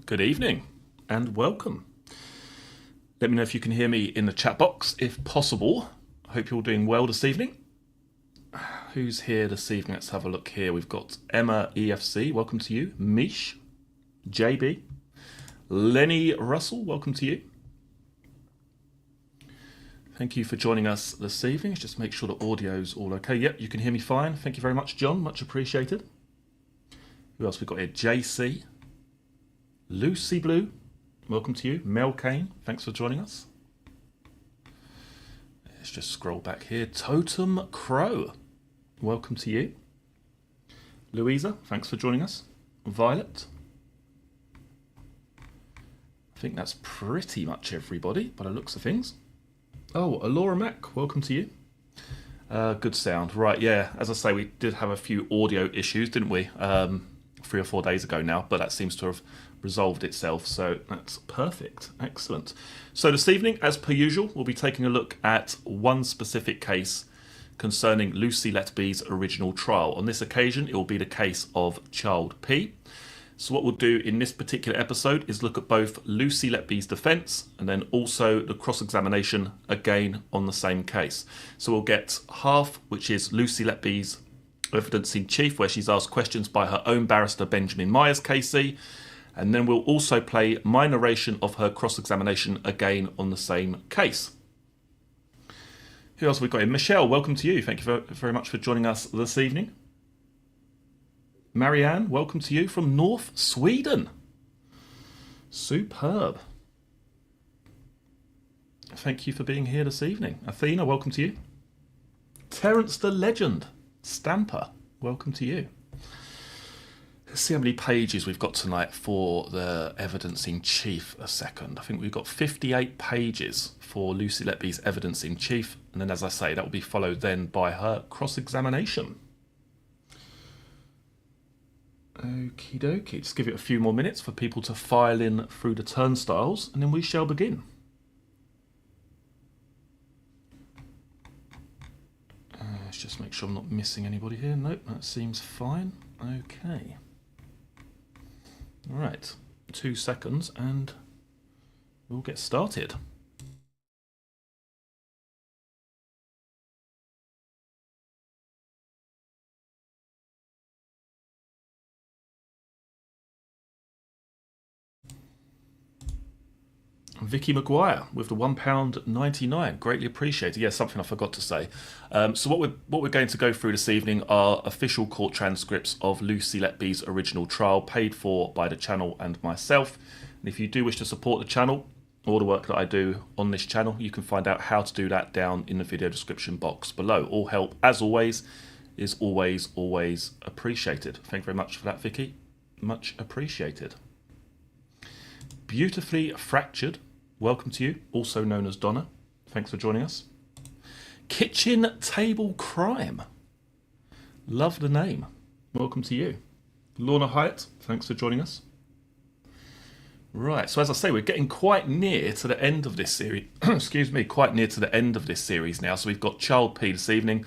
Good evening and welcome. Let me know if you can hear me in the chat box if possible. I hope you're all doing well this evening. Who's here this evening? Let's have a look here. We've got Emma EFC, welcome to you. Mish, JB, Lenny Russell, welcome to you. Thank you for joining us this evening. Let's just make sure the audio's all okay. Yep, you can hear me fine. Thank you very much, John. Much appreciated. Who else we got here? JC. Lucy Blue, welcome to you. Mel Kane, thanks for joining us. Let's just scroll back here. Totem Crow, welcome to you. Louisa, thanks for joining us. Violet. I think that's pretty much everybody by the looks of things. Oh, Alora Mack, welcome to you. Good sound. Right, yeah, as I say, we did have a few audio issues, didn't we? 3 or 4 days ago now, but that seems to have resolved itself, so that's perfect. Excellent. So this evening, as per usual, we'll be taking a look at one specific case concerning Lucy Letby's original trial. On this occasion, it will be the case of Child P. So what we'll do in this particular episode is look at both Lucy Letby's defence and then also the cross-examination again on the same case. So we'll get half, which is Lucy Letby's evidence in chief, where she's asked questions by her own barrister Benjamin Myers KC, and then we'll also play my narration of her cross-examination again on the same case. Who else have we got in? Michelle, welcome to you. Thank you very much for joining us this evening. Marianne, welcome to you from North Sweden. Superb. Thank you for being here this evening. Athena, welcome to you. Terence the Legend. Stamper, welcome to you. Let's see how many pages we've got tonight for the evidence in chief a second. I think we've got 58 pages for Lucy Letby's evidence in chief, and then, as I say, that will be followed then by her cross-examination. Okie dokie, just give it a few more minutes for people to file in through the turnstiles, and then we shall begin. Let's just make sure I'm not missing anybody here. Nope, that seems fine. Okay. All right, 2 seconds and we'll get started. Vicky Maguire with the £1.99, greatly appreciated. Yeah, something I forgot to say. So what we're going to go through this evening are official court transcripts of Lucy Letby's original trial, paid for by the channel and myself. And if you do wish to support the channel or the work that I do on this channel, you can find out how to do that down in the video description box below. All help, as always, is always appreciated. Thank you very much for that, Vicky. Much appreciated. Beautifully Fractured, welcome to you, also known as Donna. Thanks for joining us. Kitchen Table Crime, love the name, welcome to you. Lorna Hyatt, thanks for joining us. Right, so as I say, we're getting quite near to the end of this series. Excuse me, quite near to the end of this series now. So we've got Child P this evening,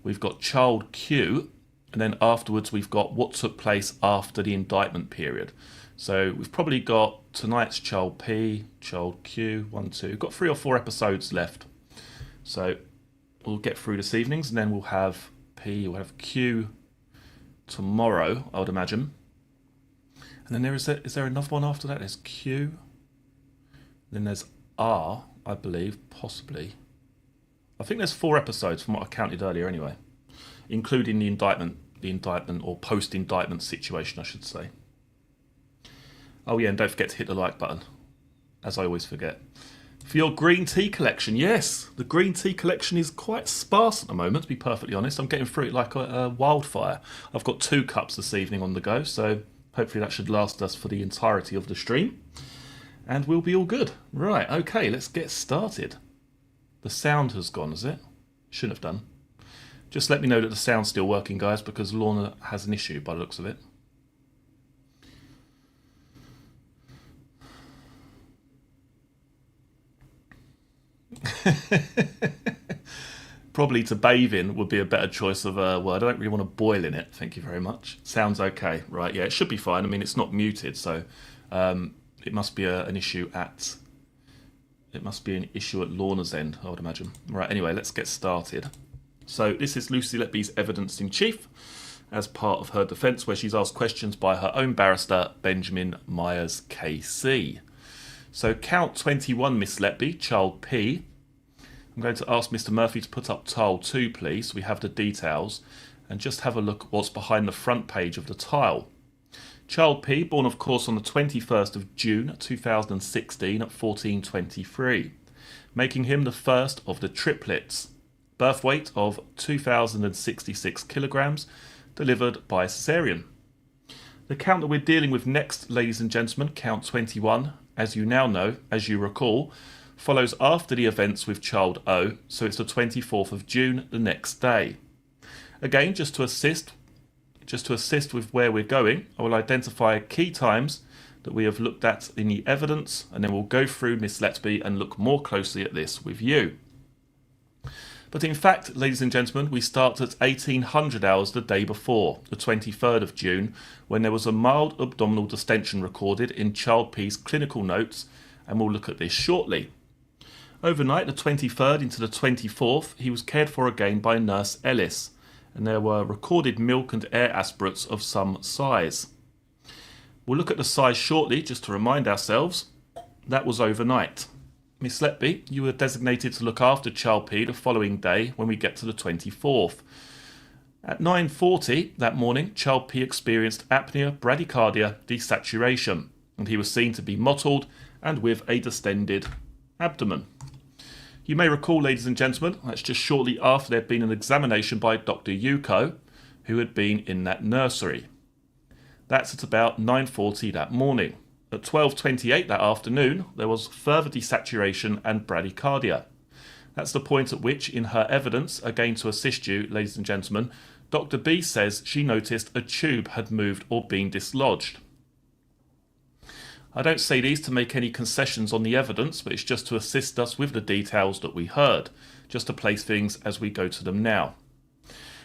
we've got Child Q, and then afterwards we've got what took place after the indictment period. So we've probably got tonight's Child P, Child Q, 1, 2. We've got 3 or 4 episodes left. So we'll get through this evening's, and then we'll have P, we'll have Q tomorrow, I would imagine. And then is there another one after that? There's Q. Then there's R, I believe, possibly. I think there's 4 episodes from what I counted earlier anyway, including the indictment or post-indictment situation, I should say. Oh yeah, and don't forget to hit the like button, as I always forget. For your green tea collection, yes, the green tea collection is quite sparse at the moment, to be perfectly honest. I'm getting through it like a wildfire. I've got 2 cups this evening on the go, so hopefully that should last us for the entirety of the stream. And we'll be all good. Right, okay, let's get started. The sound has gone, has it? Shouldn't have done. Just let me know that the sound's still working, guys, because Lorna has an issue by the looks of it. Probably to bathe in would be a better choice of a word. I don't really want to boil in it. Thank you very much. Sounds okay. Right, yeah, it should be fine. I mean, it's not muted, so It must be an issue at Lorna's end, I would imagine. Right, anyway, let's get started. So this is Lucy Letby's evidence in chief as part of her defence, where she's asked questions by her own barrister, Benjamin Myers KC. So count 21, Miss Letby, child P. I'm going to ask Mr. Murphy to put up tile 2, please, so we have the details, and just have a look at what's behind the front page of the tile. Child P, born of course on the 21st of June 2016 at 14:23, making him the first of the triplets. Birth weight of 2,066 kilograms, delivered by cesarean. The count that we're dealing with next, ladies and gentlemen, count 21, as you now know, as you recall, follows after the events with child O, so it's the 24th of June, the next day. Again, just to assist with where we're going, I will identify key times that we have looked at in the evidence, and then we'll go through Miss Letby and look more closely at this with you. But in fact, ladies and gentlemen, we start at 1800 hours the day before, the 23rd of June, when there was a mild abdominal distension recorded in child P's clinical notes, and we'll look at this shortly. Overnight, the 23rd into the 24th, he was cared for again by Nurse Ellis, and there were recorded milk and air aspirates of some size. We'll look at the size shortly, just to remind ourselves. That was overnight. Miss Letby, you were designated to look after child P the following day when we get to the 24th. At 9:40 that morning, child P experienced apnea, bradycardia, desaturation, and he was seen to be mottled and with a distended abdomen. You may recall, ladies and gentlemen, that's just shortly after there had been an examination by Dr. Yuko, who had been in that nursery. That's at about 9:40 that morning. At 12:28 that afternoon, there was further desaturation and bradycardia. That's the point at which, in her evidence, again to assist you, ladies and gentlemen, Dr. B says she noticed a tube had moved or been dislodged. I don't say these to make any concessions on the evidence, but it's just to assist us with the details that we heard, just to place things as we go to them now.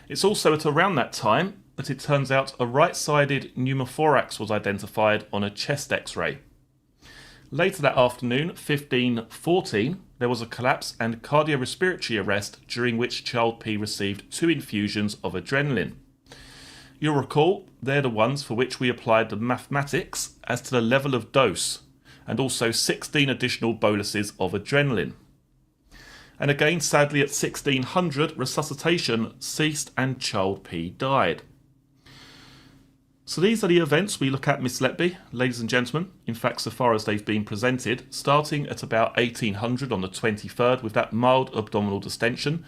It's also at around that time that it turns out a right-sided pneumothorax was identified on a chest x-ray. Later that afternoon, 15:14, there was a collapse and cardiorespiratory arrest, during which child P received 2 infusions of adrenaline. You'll recall, they're the ones for which we applied the mathematics as to the level of dose, and also 16 additional boluses of adrenaline. And again, sadly, at 1600, resuscitation ceased and child P died. So these are the events we look at, Miss Letby, ladies and gentlemen, in fact, so far as they've been presented, starting at about 1800 on the 23rd with that mild abdominal distension,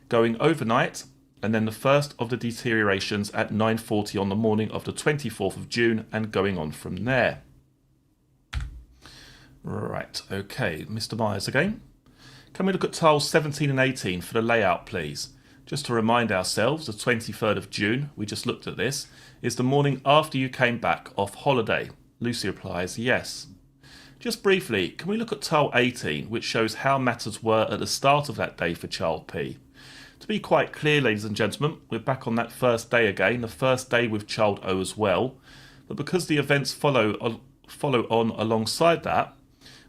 going overnight, and then the first of the deteriorations at 9:40 on the morning of the 24th of June, and going on from there. Right, okay, Mr. Myers again. Can we look at tiles 17 and 18 for the layout, please? Just to remind ourselves, the 23rd of June, we just looked at this, is the morning after you came back off holiday. Lucy replies, yes. Just briefly, can we look at tile 18, which shows how matters were at the start of that day for child P? To be quite clear, ladies and gentlemen, we're back on that first day again, the first day with child O as well. But because the events follow on alongside that,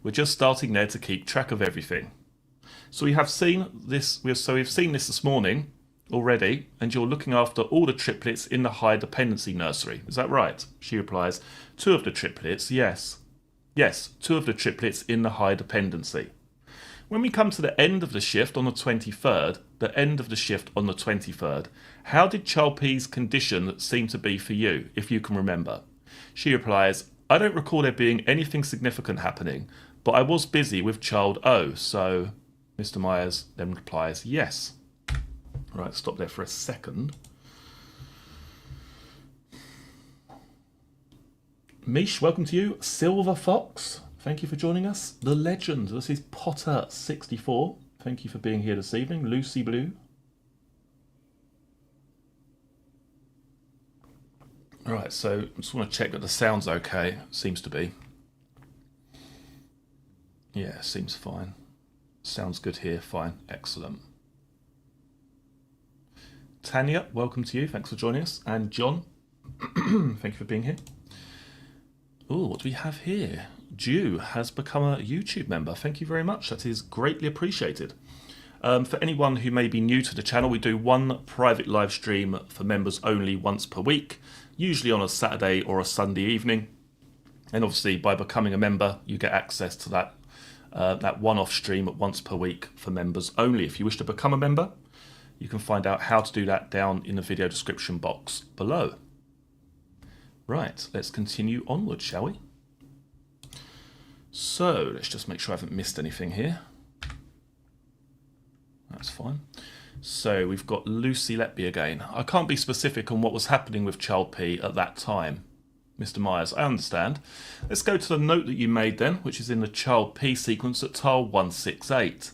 we're just starting there to keep track of everything. So we've seen this this morning already, and you're looking after all the triplets in the high dependency nursery. Is that right? She replies, 2 of the triplets, yes. Yes, 2 of the triplets in the high dependency. When we come to the end of the shift on the 23rd, how did child P's condition seem to be for you, if you can remember? She replies, I don't recall there being anything significant happening, but I was busy with child O, so Mr. Myers then replies, yes. Right, stop there for a second. Mish, welcome to you. Silver Fox, thank you for joining us. The Legend, this is Potter64. Thank you for being here this evening. Lucy Blue. Right, so I just want to check that the sound's okay. Seems to be. Yeah, seems fine. Sounds good here. Fine. Excellent. Tanya, welcome to you. Thanks for joining us. And John, thank you for being here. Oh, what do we have here? Jew has become a YouTube member. Thank you very much. That is greatly appreciated. For anyone who may be new to the channel, we do one private live stream for members only once per week, usually on a Saturday or a Sunday evening. And obviously, by becoming a member, you get access to that one-off stream once per week for members only. If you wish to become a member, you can find out how to do that down in the video description box below. Right, let's continue onward, shall we? So, let's just make sure I haven't missed anything here. That's fine. So, we've got Lucy Letby again. I can't be specific on what was happening with Child P at that time. Mr. Myers, I understand. Let's go to the note that you made then, which is in the Child P sequence at tile 168.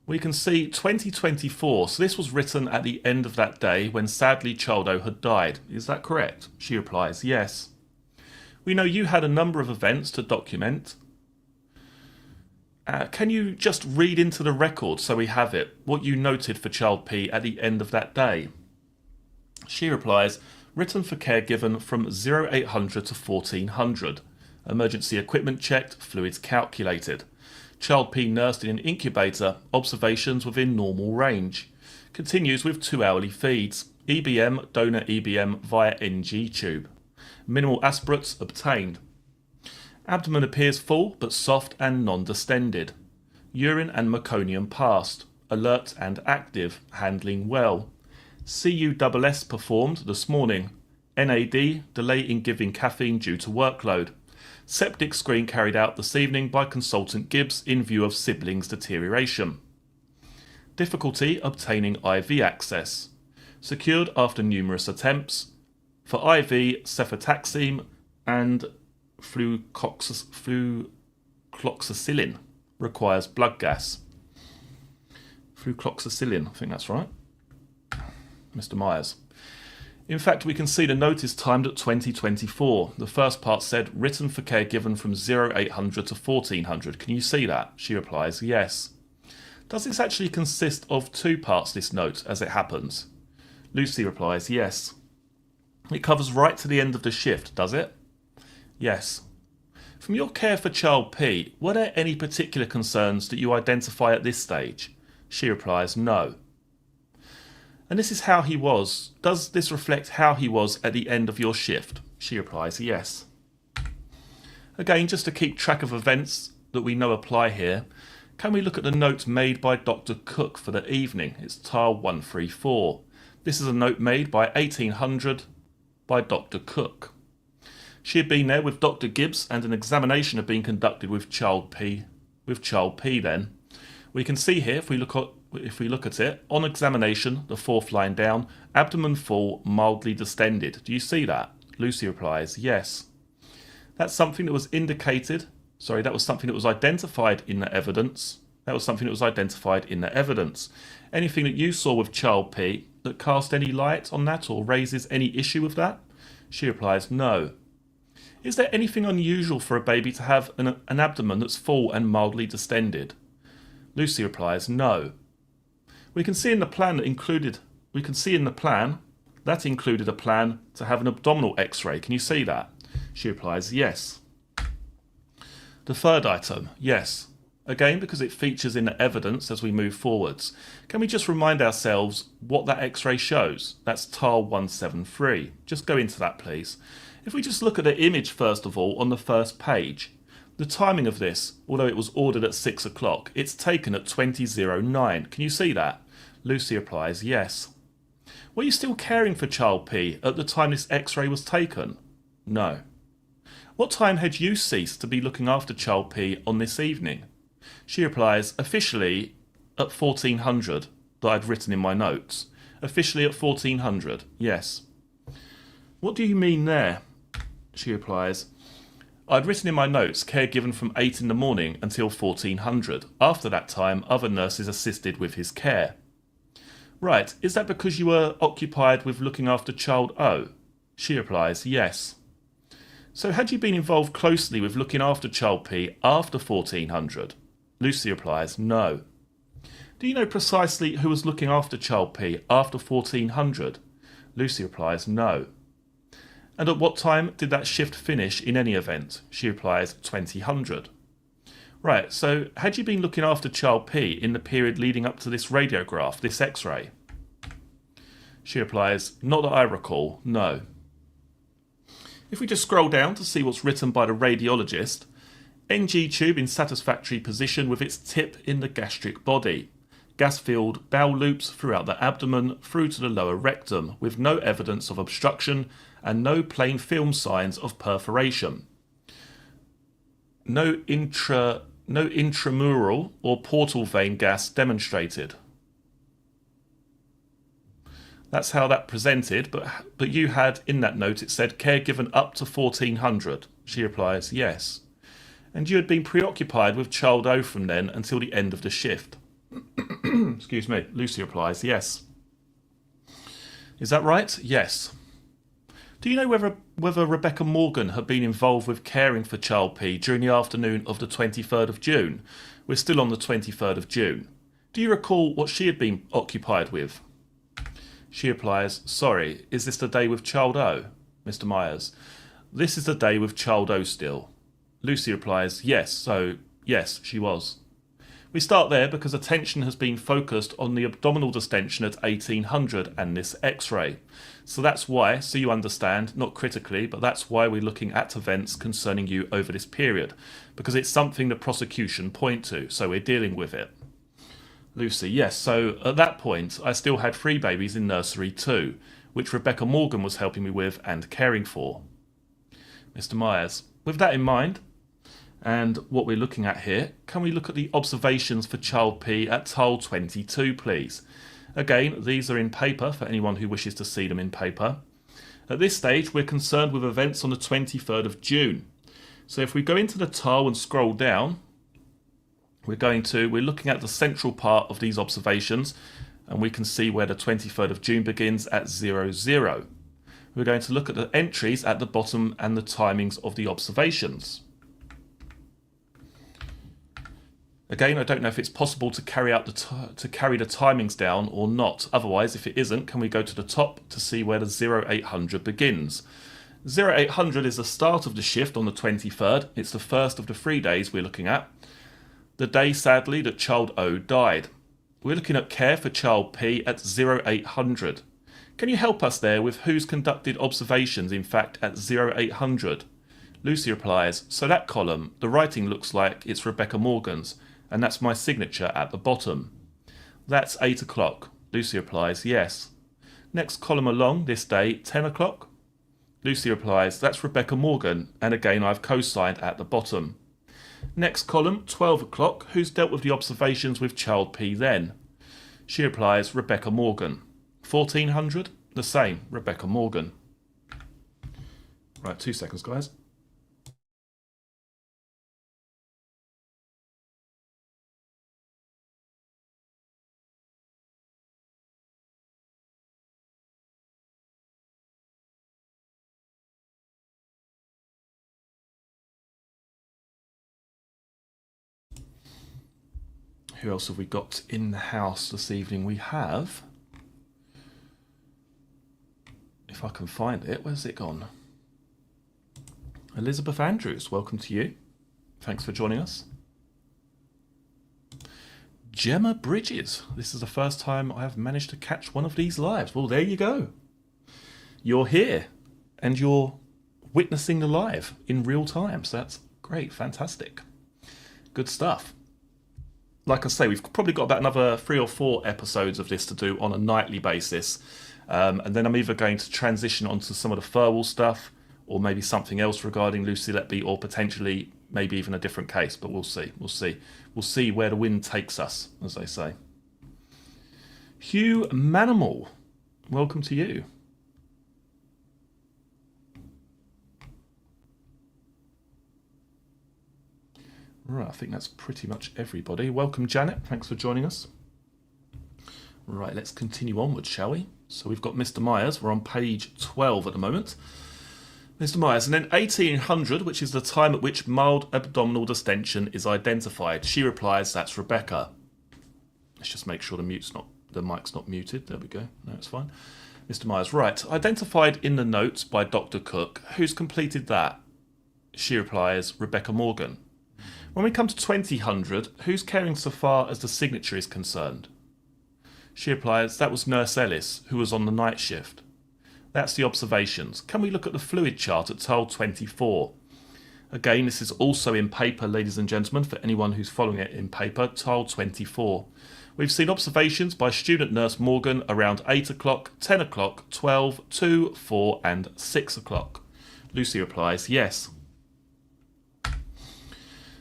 We can see 2024, so this was written at the end of that day when sadly Child O had died. Is that correct? She replies, yes. We know you had a number of events to document. Can you just read into the record so we have it, what you noted for Child P at the end of that day? She replies, written for care given from 0800 to 1400. Emergency equipment checked, fluids calculated. Child P nursed in an incubator, observations within normal range. Continues with 2 hourly feeds. EBM, donor EBM via NG tube. Minimal aspirates obtained. Abdomen appears full but soft and non-distended. Urine and meconium passed. Alert and active, handling well. CUSS performed this morning. NAD, delay in giving caffeine due to workload. Septic screen carried out this evening by consultant Gibbs in view of siblings' deterioration. Difficulty obtaining IV access. Secured after numerous attempts. For IV, cefotaxime and flucloxacillin requires blood gas. Flucloxacillin, I think that's right. Mr. Myers. In fact, we can see the note is timed at 2024. The first part said, written for care given from 0800 to 1400. Can you see that? She replies, yes. Does this actually consist of 2 parts, this note, as it happens? Lucy replies, yes. It covers right to the end of the shift, does it? Yes. From your care for Child P, were there any particular concerns that you identify at this stage? She replies, no. And this is how he was. Does this reflect how he was at the end of your shift? She replies, yes. Again, just to keep track of events that we know apply here, can we look at the note made by Dr. Cook for the evening? It's tile 134. This is a note made by 1800 by Dr. Cook. She had been there with Dr. Gibbs and an examination had been conducted with Child P. Then. We can see here, if we look at it, on examination, the 4th line down, abdomen full, mildly distended. Do you see that? Lucy replies, yes. That's something that was indicated, that was something that was identified in the evidence. Anything that you saw with Child P that cast any light on that or raises any issue with that? She replies, no. Is there anything unusual for a baby to have an abdomen that's full and mildly distended? Lucy replies, no. We can see in the plan that included a plan to have an abdominal x-ray. Can you see that? She replies, yes. The third item, yes. Again, because it features in the evidence as we move forwards. Can we just remind ourselves what that x-ray shows? That's tile 173. Just go into that, please. If we just look at the image first of all on the first page, the timing of this, although it was ordered at 6 o'clock, it's taken at 20:09. Can you see that? Lucy replies, yes. Were you still caring for Child P at the time this x-ray was taken? No. What time had you ceased to be looking after Child P on this evening? She replies, officially at 1400, that I'd written in my notes. Officially at 1400, yes. What do you mean there? She replies, I'd written in my notes care given from 8 in the morning until 1400. After that time, other nurses assisted with his care. Right, is that because you were occupied with looking after Child O? She replies, yes. So had you been involved closely with looking after Child P after 1400? Lucy replies, no. Do you know precisely who was looking after Child P after 1400? Lucy replies, no. And at what time did that shift finish in any event? She replies, 2000. Right, so had you been looking after child P in the period leading up to this radiograph, this x-ray? She replies, not that I recall, no. If we just scroll down to see what's written by the radiologist, NG tube in satisfactory position with its tip in the gastric body. Gas-filled bowel loops throughout the abdomen through to the lower rectum with no evidence of obstruction and no plain film signs of perforation. No intramural or portal vein gas demonstrated. That's how that presented, but you had in that note it said care given up to 1400. She replies, yes. And you had been preoccupied with child O from then until the end of the shift. Excuse me. Lucy replies, yes. Is that right? Yes. Do you know whether Rebecca Morgan had been involved with caring for child P during the afternoon of the 23rd of June? We're still on the 23rd of June. Do you recall what she had been occupied with? She replies, sorry, is this the day with child O? Mr. Myers, this is the day with child O still. Lucy replies, yes, so yes, she was. We start there because attention has been focused on the abdominal distension at 1800 and this x-ray. So that's why, so you understand, not critically, but that's why we're looking at events concerning you over this period, because it's something the prosecution point to, so we're dealing with it. Lucy, yes, so at that point I still had 3 babies in nursery too, which Rebecca Morgan was helping me with and caring for. Mr. Myers, with that in mind, and what we're looking at here, can we look at the observations for child P at tile 22, please? Again, these are in paper for anyone who wishes to see them in paper. At this stage, we're concerned with events on the 23rd of June. So if we go into the tile and scroll down, we're looking at the central part of these observations, and we can see where the 23rd of June begins at 00. We're going to look at the entries at the bottom and the timings of the observations. Again, I don't know if it's possible to carry the timings down or not. Otherwise, if it isn't, can we go to the top to see where the 0800 begins? 0800 is the start of the shift on the 23rd. It's the first of the 3 days we're looking at. The day, sadly, that child O died. We're looking at care for child P at 0800. Can you help us there with who's conducted observations, in fact, at 0800? Lucy replies, so that column, the writing looks like it's Rebecca Morgan's, and that's my signature at the bottom. That's 8 o'clock. Lucy replies, yes. Next column along, this day, 10 o'clock. Lucy replies, that's Rebecca Morgan, and again I've co-signed at the bottom. Next column, 12 o'clock, who's dealt with the observations with child P then? She replies, Rebecca Morgan. 1400, the same, Rebecca Morgan. Right, 2 seconds, guys. Who else have we got in the house this evening? We have, if I can find it, where's it gone? Elizabeth Andrews, welcome to you. Thanks for joining us. Gemma Bridges. This is the first time I have managed to catch one of these lives. Well, there you go. You're here and you're witnessing the live in real time. So that's great, fantastic. Good stuff. Like I say, we've probably got about another 3 or 4 episodes of this to do on a nightly basis. And then I'm either going to transition onto some of the Furwell stuff or maybe something else regarding Lucy Letby or potentially maybe even a different case. But we'll see. We'll see. We'll see where the wind takes us, as they say. Hugh Manimal, welcome to you. Right, I think that's pretty much everybody. Welcome, Janet. Thanks for joining us. Right, let's continue onwards, shall we? So we've got Mr. Myers. We're on page 12 at the moment. Mr. Myers, and then 1800, which is the time at which mild abdominal distension is identified. She replies, that's Rebecca. Let's just make sure the mic's not muted. There we go. No, it's fine. Mr. Myers, right. Identified in the notes by Dr. Cook. Who's completed that? She replies, Rebecca Morgan. When we come to 2000, who's caring so far as the signature is concerned? She replies, that was Nurse Ellis, who was on the night shift. That's the observations. Can we look at the fluid chart at tile 24? Again, this is also in paper, ladies and gentlemen, for anyone who's following it in paper, tile 24. We've seen observations by student nurse Morgan around 8 o'clock, 10 o'clock, 12, 2, 4 and 6 o'clock. Lucy replies, yes.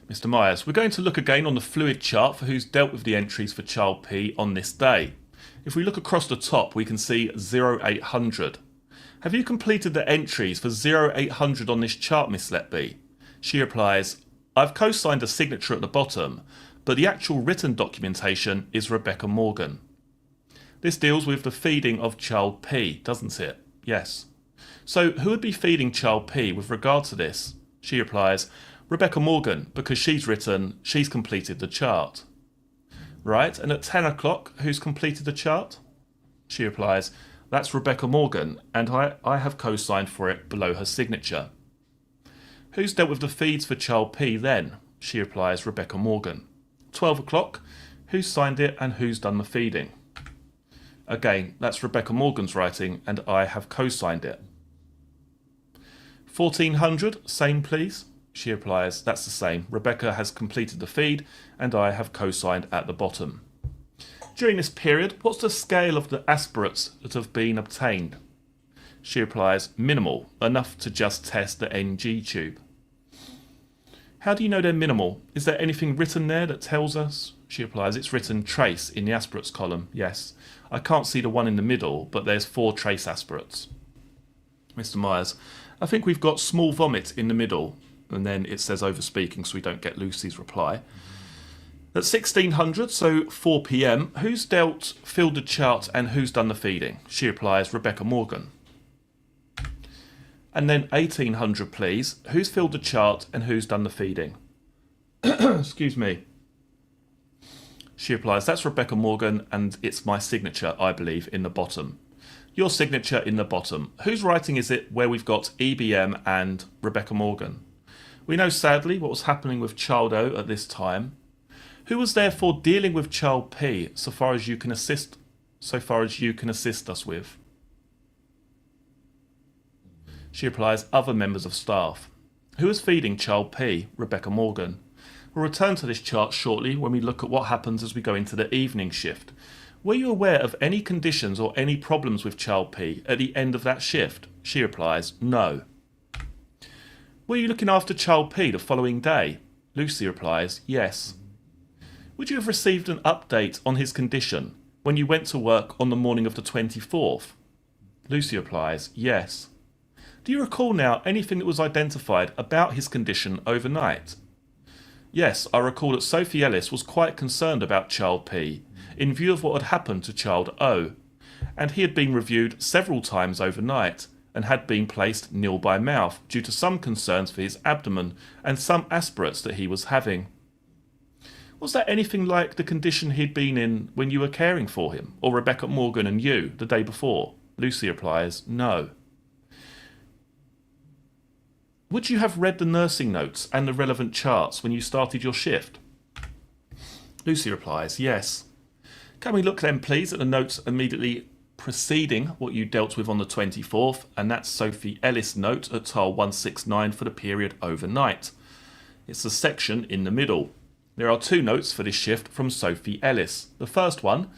Mr. Myers, we're going to look again on the fluid chart for who's dealt with the entries for child P on this day. If we look across the top, we can see 0800. Have you completed the entries for 0800 on this chart, Miss Letby? She replies, I've co-signed a signature at the bottom, but the actual written documentation is Rebecca Morgan. This deals with the feeding of child P, doesn't it? Yes. So who would be feeding child P with regard to this? She replies, Rebecca Morgan, because she's completed the chart. Right, and at 10 o'clock, who's completed the chart? She replies, that's Rebecca Morgan, and I have co-signed for it below her signature. Who's dealt with the feeds for child P then? She replies, Rebecca Morgan. 12 o'clock, who's signed it and who's done the feeding? Again, that's Rebecca Morgan's writing, and I have co-signed it. 1400, same please. She replies, that's the same. Rebecca has completed the feed and I have co-signed at the bottom. During this period, what's the scale of the aspirates that have been obtained? She replies, minimal, enough to just test the NG tube. How do you know they're minimal? Is there anything written there that tells us? She replies, it's written trace in the aspirates column. Yes, I can't see the one in the middle, but there's 4 trace aspirates. Mr. Myers, I think we've got small vomit in the middle. And then it says overspeaking, so we don't get Lucy's reply. At 1600, so 4 p.m, who's filled the chart and who's done the feeding? She replies, Rebecca Morgan. And then 1800, please, who's filled the chart and who's done the feeding? Excuse me. She replies, that's Rebecca Morgan, and it's my signature, I believe, in the bottom. Your signature in the bottom. Whose writing is it where we've got EBM and Rebecca Morgan? We know, sadly, what was happening with child O at this time. Who was therefore dealing with child P so far as you can assist us with? She replies, other members of staff. Who is feeding child P? Rebecca Morgan. We'll return to this chart shortly when we look at what happens as we go into the evening shift. Were you aware of any conditions or any problems with child P at the end of that shift? She replies, no. Were you looking after child P the following day? Lucy replies, yes. Would you have received an update on his condition when you went to work on the morning of the 24th? Lucy replies, yes. Do you recall now anything that was identified about his condition overnight? Yes, I recall that Sophie Ellis was quite concerned about child P in view of what had happened to child O, and he had been reviewed several times overnight and had been placed nil by mouth due to some concerns for his abdomen and some aspirates that he was having. Was that anything like the condition he'd been in when you were caring for him, or Rebecca Morgan and you the day before? Lucy replies, no. Would you have read the nursing notes and the relevant charts when you started your shift? Lucy replies, yes. Can we look then please at the notes immediately preceding what you dealt with on the 24th, and that's Sophie Ellis note at tile 169 for the period overnight. It's the section in the middle. There are 2 notes for this shift from Sophie Ellis. The first one,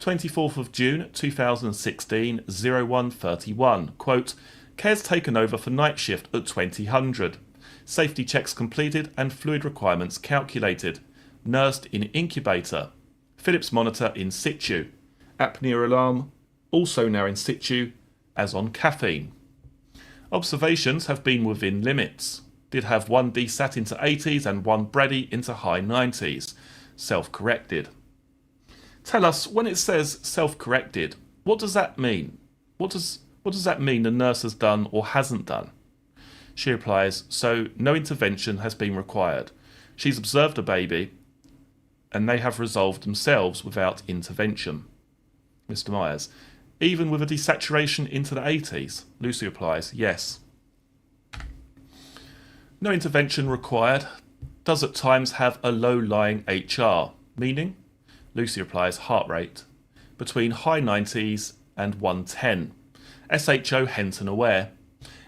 24th of June 2016, 0131, quote, cares taken over for night shift at 2000. Safety checks completed and fluid requirements calculated. Nursed in incubator. Philips monitor in situ. Apnea alarm also now in situ, as on caffeine. Observations have been within limits. Did have 1 DSAT into 80s and 1 Brady into high 90s. Self-corrected. Tell us, when it says self-corrected, what does that mean? What does that mean the nurse has done or hasn't done? She replies, so no intervention has been required. She's observed a baby and they have resolved themselves without intervention. Mr. Myers, even with a desaturation into the 80s? Lucy replies, yes. No intervention required. Does at times have a low-lying HR, meaning? Lucy replies, heart rate, between high 90s and 110. SHO Henton aware.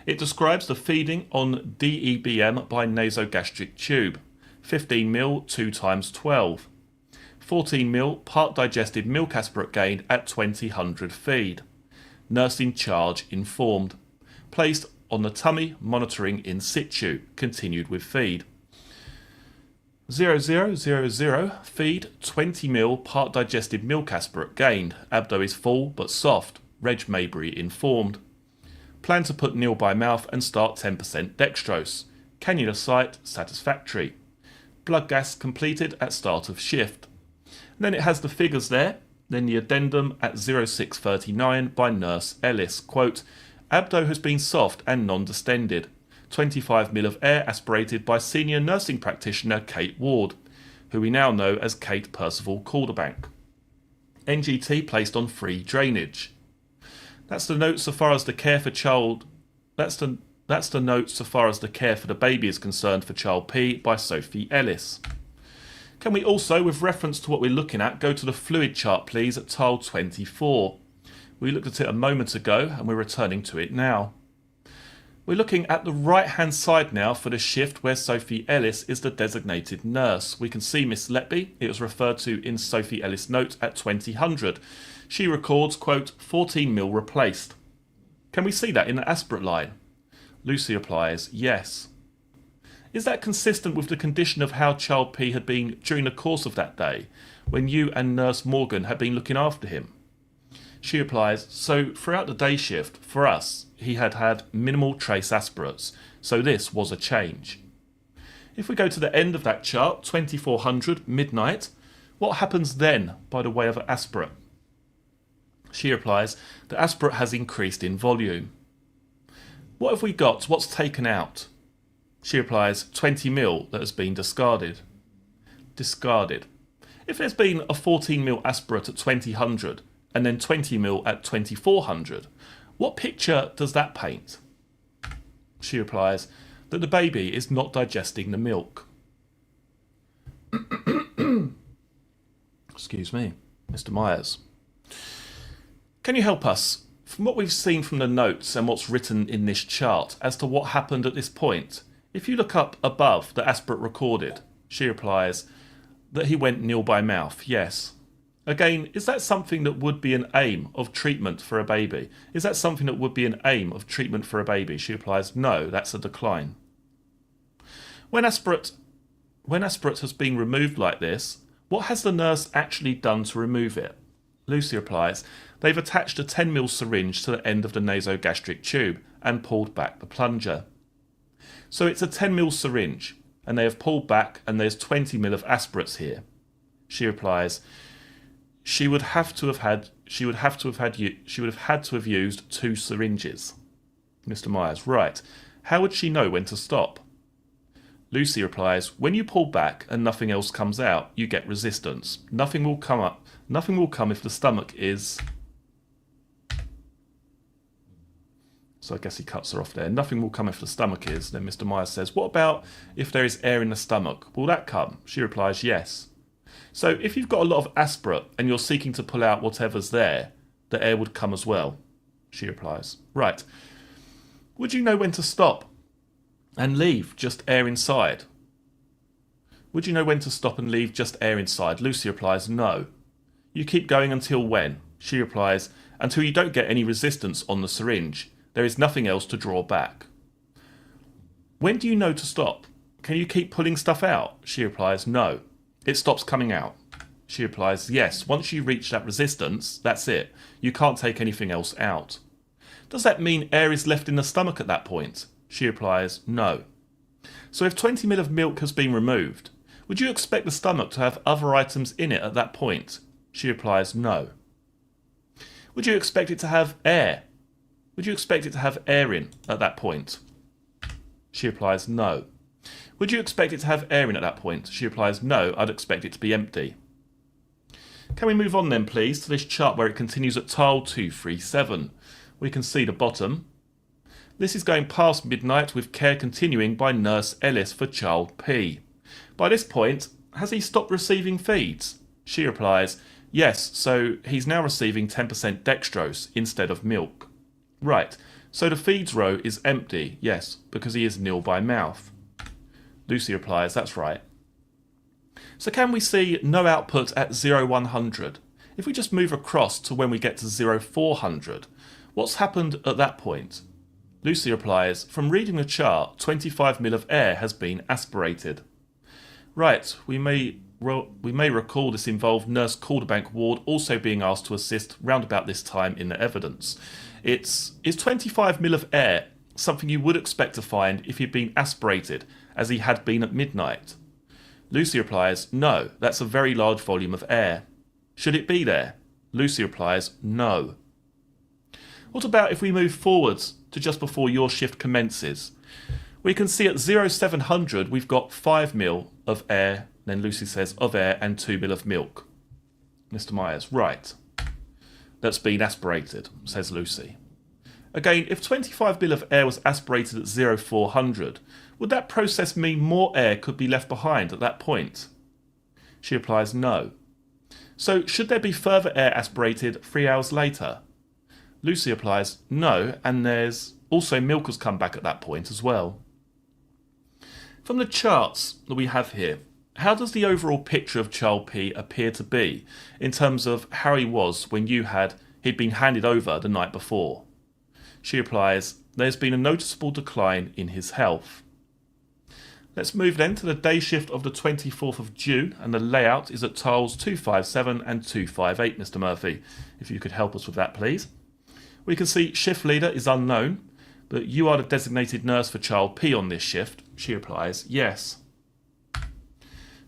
It describes the feeding on DEBM by nasogastric tube, 15 ml 2 times 12. 14 ml part digested milk aspirate gained at 2000 feed. Nurse in charge informed. Placed on the tummy, monitoring in situ. Continued with feed. 0000 feed 20 ml part digested milk aspirate gained. Abdo is full but soft. Reg Maybury informed. Plan to put nil by mouth and start 10% dextrose. Cannula site satisfactory. Blood gas completed at start of shift. And then it has the figures there. Then the addendum at 0639 by Nurse Ellis. Quote, Abdo has been soft and non-distended. 25 ml of air aspirated by senior nursing practitioner Kate Ward, who we now know as Kate Percival Calderbank. NGT placed on free drainage. That's the note so far as the care for child. That's the note so far as the care for the baby is concerned for child P by Sophie Ellis. Can we also, with reference to what we're looking at, go to the fluid chart please at tile 24. We looked at it a moment ago and we're returning to it now. We're looking at the right hand side now for the shift where Sophie Ellis is the designated nurse. We can see Miss Letby. It was referred to in Sophie Ellis' note at 2000. She records, quote, 14 ml replaced. Can we see that in the aspirate line? Lucy replies, yes. Is that consistent with the condition of how child P had been during the course of that day, when you and Nurse Morgan had been looking after him? She replies, so throughout the day shift, for us, he had had minimal trace aspirates, so this was a change. If we go to the end of that chart, 2400, midnight, what happens then by the way of an aspirate? She replies, the aspirate has increased in volume. What have we got? What's taken out? She replies, 20 ml that has been discarded. Discarded. If there's been a 14 ml aspirate at 2000 and then 20 ml at 2400, what picture does that paint? She replies that the baby is not digesting the milk. Excuse me, Mr. Myers. Can you help us, from what we've seen from the notes and what's written in this chart, as to what happened at this point? If you look up above the aspirate recorded, she replies that he went nil by mouth, yes. Again, is that something that would be an aim of treatment for a baby? Is that something that would be an aim of treatment for a baby? She replies, no, that's a decline. When aspirate has been removed like this, what has the nurse actually done to remove it? Lucy replies, they've attached a 10 ml syringe to the end of the nasogastric tube and pulled back the plunger. So it's a 10 ml syringe, and they have pulled back and there's 20 ml of aspirates here. She replies, she would have to have used 2 syringes. Mr. Myers, right. How would she know when to stop? Lucy replies, when you pull back and nothing else comes out, you get resistance. Nothing will come up. Nothing will come if the stomach is... So I guess he cuts her off there. Nothing will come if the stomach is. Then Mr. Myers says, what about if there is air in the stomach? Will that come? She replies, yes. So if you've got a lot of aspirate and you're seeking to pull out whatever's there, the air would come as well. She replies, right. Would you know when to stop and leave just air inside? Would you know when to stop and leave just air inside? Lucy replies, no. You keep going until when? She replies, until you don't get any resistance on the syringe. There is nothing else to draw back. When do you know to stop? Can you keep pulling stuff out? She replies, no. It stops coming out. She replies, yes, once you reach that resistance, that's it. You can't take anything else out. Does that mean air is left in the stomach at that point? She replies, no. So if 20 ml of milk has been removed, would you expect the stomach to have other items in it at that point? She replies, no. Would you expect it to have air? Would you expect it to have air in at that point? She replies, no. Would you expect it to have air in at that point? She replies, no, I'd expect it to be empty. Can we move on then, please, to this chart where it continues at tile 237? We can see the bottom. This is going past midnight with care continuing by Nurse Ellis for child P. By this point, has he stopped receiving feeds? She replies, yes, so he's now receiving 10% dextrose instead of milk. Right, so the feeds row is empty, yes, because he is nil by mouth. Lucy replies, that's right. So can we see no output at 0100? If we just move across to when we get to 0400, what's happened at that point? Lucy replies, from reading the chart, 25 ml of air has been aspirated. Right, we may recall this involved Nurse Calderbank Ward also being asked to assist round about this time in the evidence. Is 25 ml of air something you would expect to find if he'd been aspirated, as he had been at midnight? Lucy replies, no, that's a very large volume of air. Should it be there? Lucy replies, no. What about if we move forwards to just before your shift commences? We can see at 0700 we've got 5 ml of air, then Lucy says of air and 2 ml of milk. Mr. Myers, right. That's been aspirated, says Lucy. Again, if 25 ml of air was aspirated at 0400, would that process mean more air could be left behind at that point? She replies, no. So should there be further air aspirated 3 hours later? Lucy replies, no, and there's also milk has come back at that point as well. From the charts that we have here, how does the overall picture of child P appear to be in terms of how he was when he'd been handed over the night before? She replies, there's been a noticeable decline in his health. Let's move then to the day shift of the 24th of June, and the layout is at tiles 257 and 258, Mr. Murphy. If you could help us with that, please. We can see shift leader is unknown, but you are the designated nurse for child P on this shift. She replies, yes.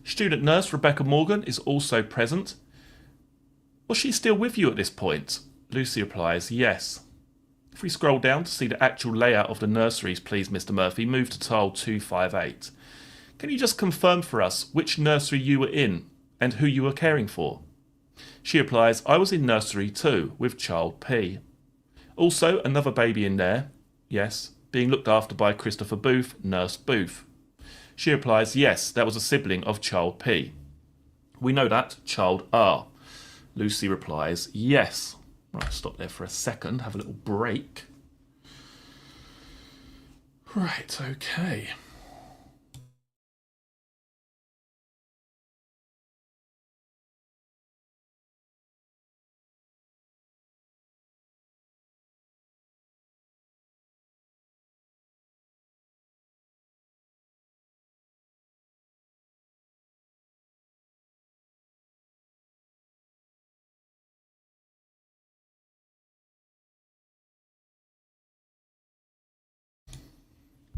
Student nurse Rebecca Morgan is also present. Was she still with you at this point? Lucy replies, yes. If we scroll down to see the actual layout of the nurseries, please, Mr. Murphy, move to tile 258. Can you just confirm for us which nursery you were in and who you were caring for? She replies, I was in nursery 2 with child P. Also, another baby in there, yes, being looked after by Christopher Booth, Nurse Booth. She replies, yes, that was a sibling of child P. We know that, child R. Lucy replies, yes. Right, stop there for a second, have a little break. Right, okay.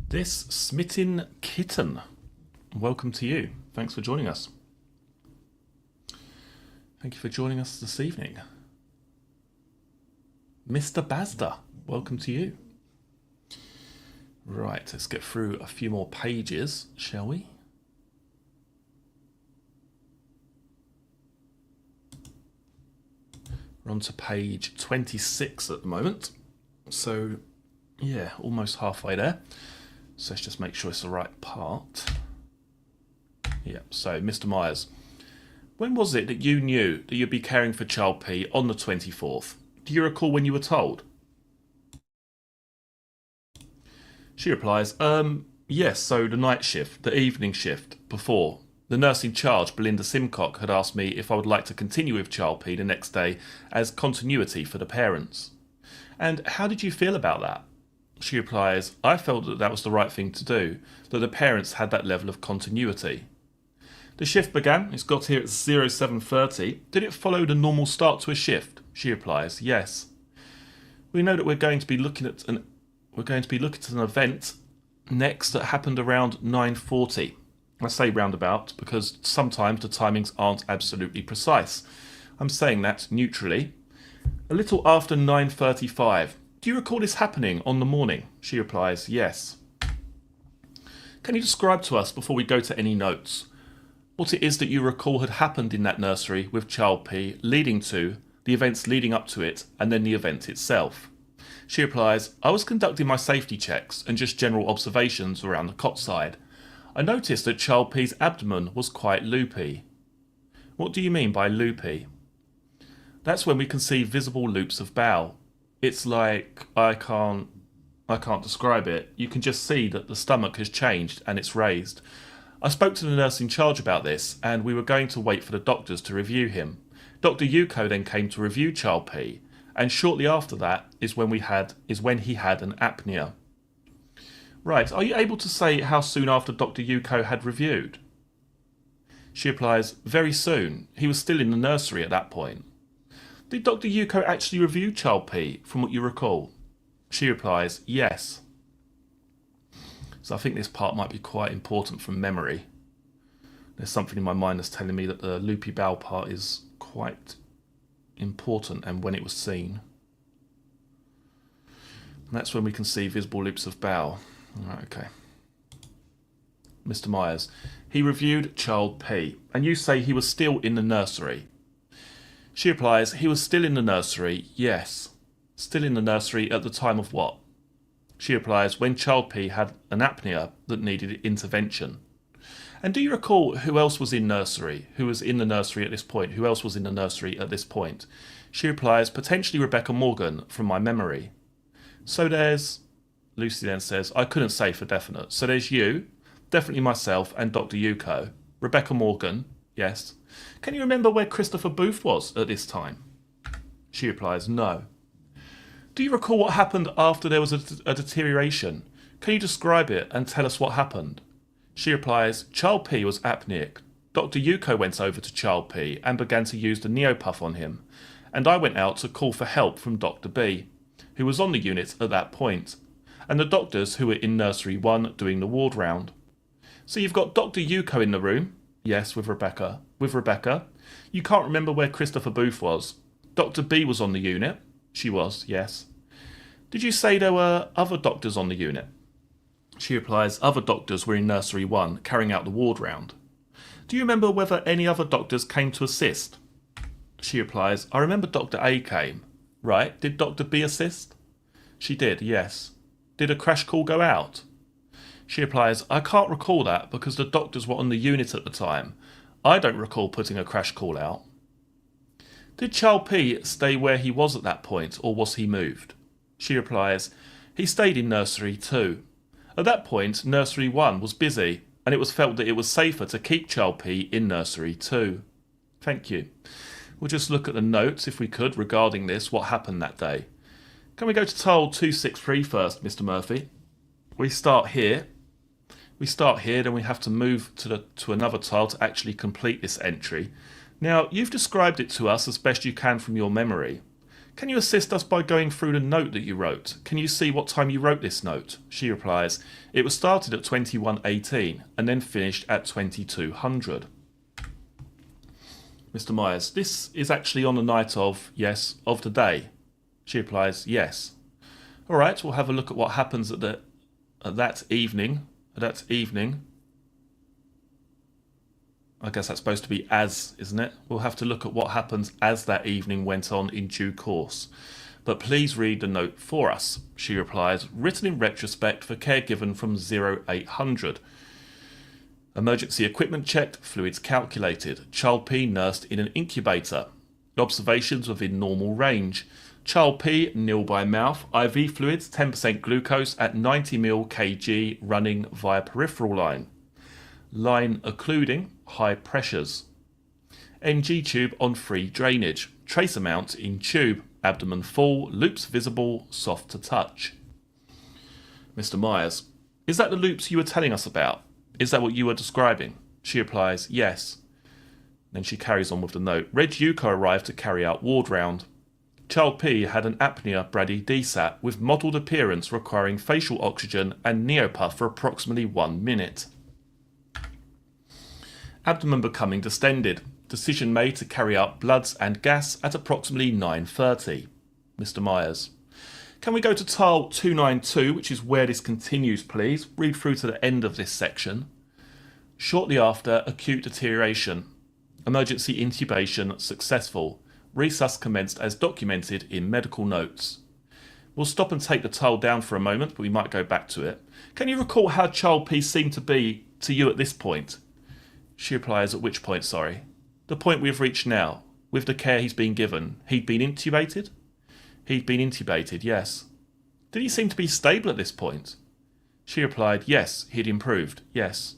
This smitten kitten, welcome to you. Thanks for joining us. Thank you for joining us this evening. Mr. Bazda, welcome to you. Right, let's get through a few more pages, shall we? We're on to page 26 at the moment. So, yeah, almost halfway there. So let's just make sure it's the right part. Yeah, so Mr. Myers, when was it that you knew that you'd be caring for child P on the 24th? Do you recall when you were told? She replies, yes, so the night shift, the evening shift, before. The nurse in charge, Belinda Simcock, had asked me if I would like to continue with child P the next day as continuity for the parents. And how did you feel about that? She replies, I felt that that was the right thing to do, that the parents had that level of continuity. The shift began, it's got here at 0730. Did it follow the normal start to a shift? She replies, yes. We know that we're going to be looking at an event next that happened around 9:40. I say roundabout because sometimes the timings aren't absolutely precise. I'm saying that neutrally. A little after 9:35. Do you recall this happening on the morning? She replies, yes. Can you describe to us, before we go to any notes, what it is that you recall had happened in that nursery with child P, leading to the events leading up to it, and then the event itself. She replies, I was conducting my safety checks and just general observations around the cot side. I noticed that child P's abdomen was quite loopy. What do you mean by loopy? That's when we can see visible loops of bowel. It's like, I can't describe it. You can just see that the stomach has changed and it's raised. I spoke to the nurse in charge about this, and we were going to wait for the doctors to review him. Dr. Yuko then came to review child P, and shortly after that is when he had an apnea. Right, are you able to say how soon after Dr. Yuko had reviewed? She replies, very soon. He was still in the nursery at that point. Did Dr. Yuko actually review child P, from what you recall? She replies, yes. So I think this part might be quite important from memory. There's something in my mind that's telling me that the loopy bowel part is quite important and when it was seen. And that's when we can see visible loops of bowel. Alright, okay. Mr. Myers, he reviewed child P, and you say he was still in the nursery. She replies, he was still in the nursery, yes. Still in the nursery at the time of what? She replies, when child P had an apnea that needed intervention. And do you recall who else was in nursery? Who was in the nursery at this point? Who else was in the nursery at this point? She replies, potentially Rebecca Morgan, from my memory. So there's... Lucy then says, I couldn't say for definite. So there's you, definitely myself, and Dr. Yuko. Rebecca Morgan, yes. Can you remember where Christopher Booth was at this time? She replies, no. Do you recall what happened after there was a deterioration? Can you describe it and tell us what happened? She replies, child P was apneic. Dr. Yuko went over to child P and began to use the neopuff on him, and I went out to call for help from Dr. B, who was on the unit at that point, and the doctors who were in nursery 1 doing the ward round. So you've got Dr. Yuko in the room, yes, with Rebecca. You can't remember where Christopher Booth was. Dr. B was on the unit. She was, yes. Did you say there were other doctors on the unit? She replies, other doctors were in nursery 1, carrying out the ward round. Do you remember whether any other doctors came to assist? She replies, I remember Dr. A came. Right, did Dr. B assist? She did, yes. Did a crash call go out? She replies, I can't recall that because the doctors were on the unit at the time. I don't recall putting a crash call out. Did child P stay where he was at that point, or was he moved? She replies, he stayed in nursery 2. At that point, nursery 1 was busy, and it was felt that it was safer to keep child P in nursery 2. Thank you. We'll just look at the notes, if we could, regarding this, what happened that day. Can we go to tile 263 first, Mr. Murphy? We start here, then we have to move to another tile to actually complete this entry. Now, you've described it to us as best you can from your memory. Can you assist us by going through the note that you wrote? Can you see what time you wrote this note? She replies, it was started at 21:18 and then finished at 2200. Mr. Myers, this is actually on the night of, yes, of the day. She replies, yes. All right, we'll have a look at what happens at that evening. I guess that's supposed to be as, isn't it? We'll have to look at what happens as that evening went on in due course. But please read the note for us. She replies, written in retrospect for care given from 0800. Emergency equipment checked, fluids calculated. Child P nursed in an incubator. Observations within normal range. Child P nil by mouth. IV fluids 10% glucose at 90 ml kg running via peripheral line. Line occluding, high pressures. NG tube on free drainage. Trace amount in tube. Abdomen full. Loops visible. Soft to touch. Mr. Myers, is that the loops you were telling us about? Is that what you were describing? She replies, yes. Then she carries on with the note. Reg Yuko arrived to carry out ward round. Child P had an apnea brady DSAT with mottled appearance requiring facial oxygen and neopuff for approximately 1 minute. Abdomen becoming distended. Decision made to carry out bloods and gas at approximately 9:30. Mr. Myers. Can we go to tile 292, which is where this continues, please? Read through to the end of this section. Shortly after, acute deterioration. Emergency intubation successful. Resus commenced as documented in medical notes. We'll stop and take the tile down for a moment, but we might go back to it. Can you recall how child P seemed to be to you at this point? She replies, at which point, sorry? The point we've reached now, with the care he's been given. He'd been intubated? He'd been intubated, yes. Did he seem to be stable at this point? She replied, yes, he'd improved, yes.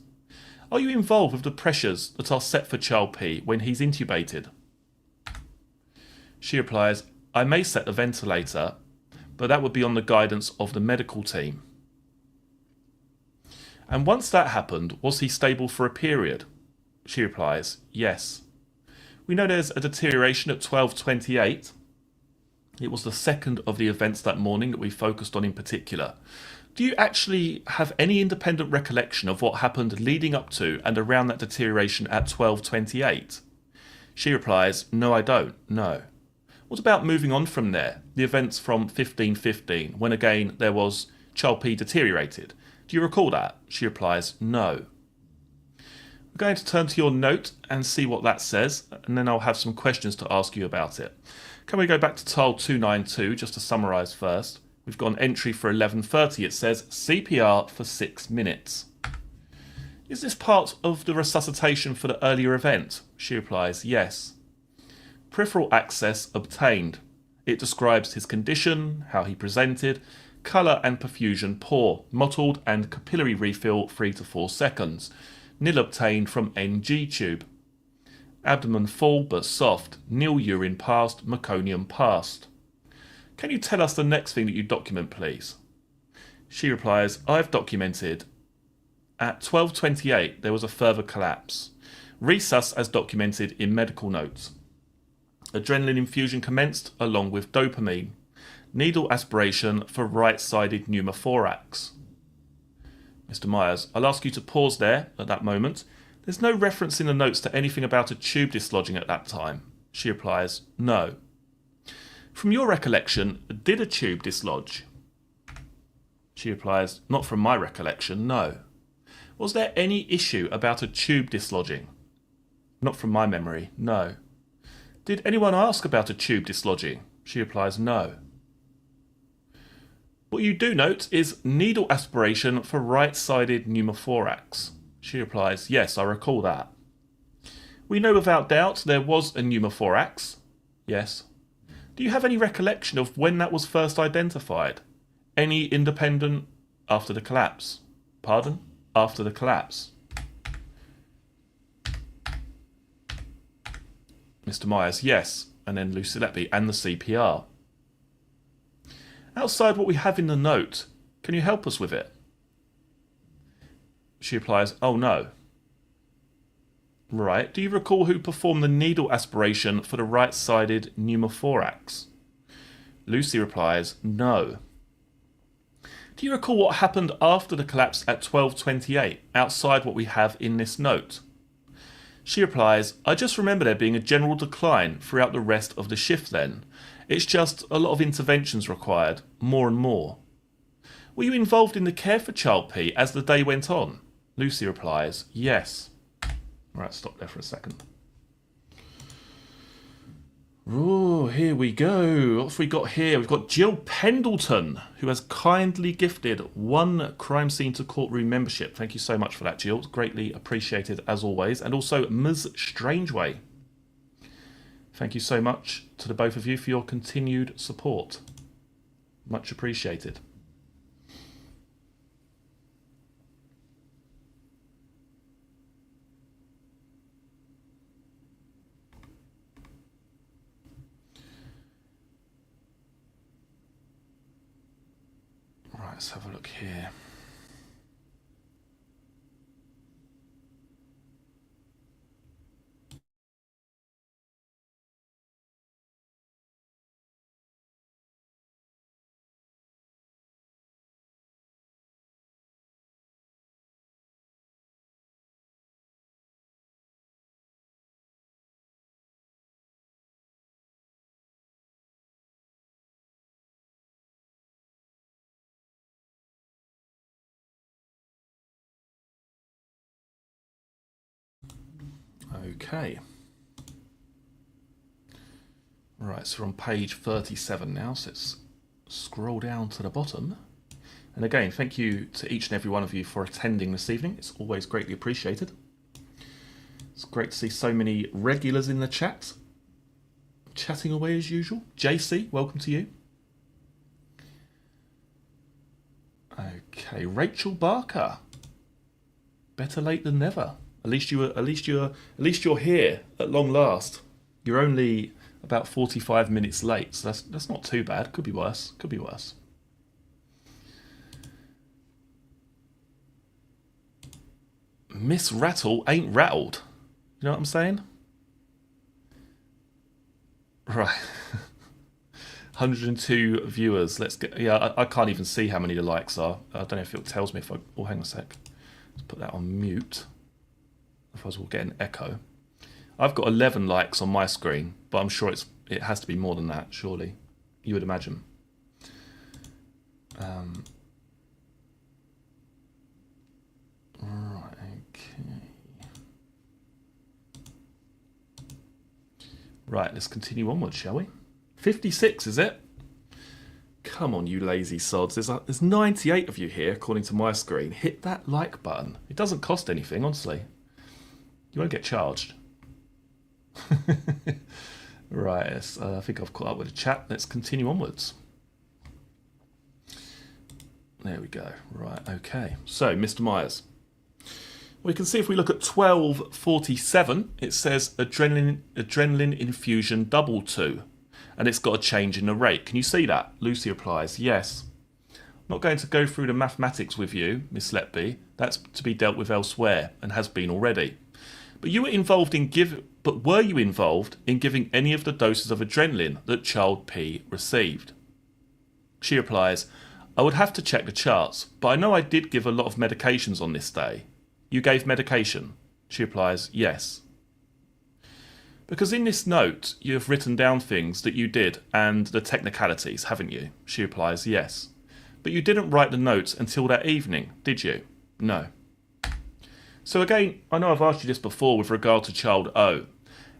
Are you involved with the pressures that are set for child P when he's intubated? She replies, I may set the ventilator, but that would be on the guidance of the medical team. And once that happened, was he stable for a period? She replies, yes. We know there's a deterioration at 12:28. It was the second of the events that morning that we focused on in particular. Do you actually have any independent recollection of what happened leading up to and around that deterioration at 12:28? She replies, no, I don't, no. What about moving on from there, the events from 15:15, when again there was child P deteriorated? Do you recall that? She replies, no. We're going to turn to your note and see what that says, and then I'll have some questions to ask you about it. Can we go back to tile 292 just to summarise first? We've got an entry for 11:30. It says CPR for 6 minutes. Is this part of the resuscitation for the earlier event? She replies, yes. Peripheral access obtained. It describes his condition, how he presented, colour and perfusion poor, mottled and capillary refill 3 to 4 seconds. Nil obtained from NG tube. Abdomen full but soft, nil urine passed, meconium passed. Can you tell us the next thing that you document, please? She replies, I've documented. At 12:28 there was a further collapse. Resus as documented in medical notes. Adrenaline infusion commenced along with dopamine. Needle aspiration for right-sided pneumothorax. Mr. Myers, I'll ask you to pause there at that moment. There's no reference in the notes to anything about a tube dislodging at that time. She replies, no. From your recollection, did a tube dislodge? She replies, not from my recollection, no. Was there any issue about a tube dislodging? Not from my memory, no. Did anyone ask about a tube dislodging? She replies, no. What you do note is needle aspiration for right-sided pneumothorax. She replies, yes, I recall that. We know without doubt there was a pneumothorax. Yes. Do you have any recollection of when that was first identified? Any independent after the collapse? Pardon? After the collapse. Mr. Myers, yes. And then Lucy Letby and the CPR. Outside what we have in the note, can you help us with it? She replies, oh no. Right, do you recall who performed the needle aspiration for the right-sided pneumothorax? Lucy replies, no. Do you recall what happened after the collapse at 12:28, outside what we have in this note? She replies, I just remember there being a general decline throughout the rest of the shift then. It's just a lot of interventions required, more and more. Were you involved in the care for child P as the day went on? Lucy replies, yes. Right, stop there for a second. Oh, here we go. What have we got here? We've got Jill Pendleton, who has kindly gifted 1 crime scene to courtroom membership. Thank you so much for that, Jill. It's greatly appreciated as always. And also Ms. Strangeway. Thank you so much to the both of you for your continued support. Much appreciated. Right, let's have a look here. Okay. Right, so we're on page 37 now, so let's scroll down to the bottom. And again, thank you to each and every one of you for attending this evening. It's always greatly appreciated. It's great to see so many regulars in the chat. Chatting away as usual. JC, welcome to you. Okay, Rachel Barker. Better late than never. At least you're here at long last. You're only about 45 minutes late, so that's not too bad. Could be worse. Could be worse. Miss Rattle ain't rattled. You know what I'm saying? Right. 102 viewers. Let's get. Yeah, I can't even see how many the likes are. I don't know if it tells me if I. Oh, hang on a sec. Let's put that on mute. Otherwise, we'll get an echo. I've got 11 likes on my screen, but I'm sure it has to be more than that. Surely, you would imagine. Right. Okay. Right. Let's continue onward, shall we? 56, is it? Come on, you lazy sods. There's 98 of you here, according to my screen. Hit that like button. It doesn't cost anything, honestly. You won't get charged. Right, I think I've caught up with the chat. Let's continue onwards. There we go. Right, okay. So, Mr. Myers. We can see if we look at 1247, it says adrenaline infusion double 2. And it's got a change in the rate. Can you see that? Lucy replies, yes. I'm not going to go through the mathematics with you, Miss Letby. That's to be dealt with elsewhere and has been already. But were you involved in giving any of the doses of adrenaline that child P received? She replies, I would have to check the charts, but I know I did give a lot of medications on this day. You gave medication? She replies, yes. Because in this note, you have written down things that you did and the technicalities, haven't you? She replies, yes. But you didn't write the notes until that evening, did you? No. So again, I know I've asked you this before with regard to child O.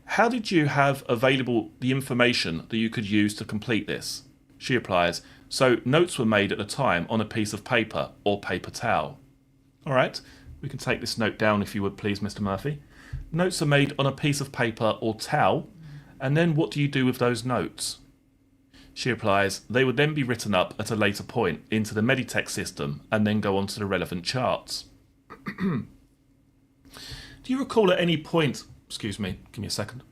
How did you have available the information that you could use to complete this? She replies, so notes were made at the time on a piece of paper or paper towel. All right, we can take this note down if you would please, Mr. Murphy. Notes are made on a piece of paper or towel, and then what do you do with those notes? She replies, they would then be written up at a later point into the Meditech system and then go on to the relevant charts. Do you recall at any point... Excuse me, give me a second.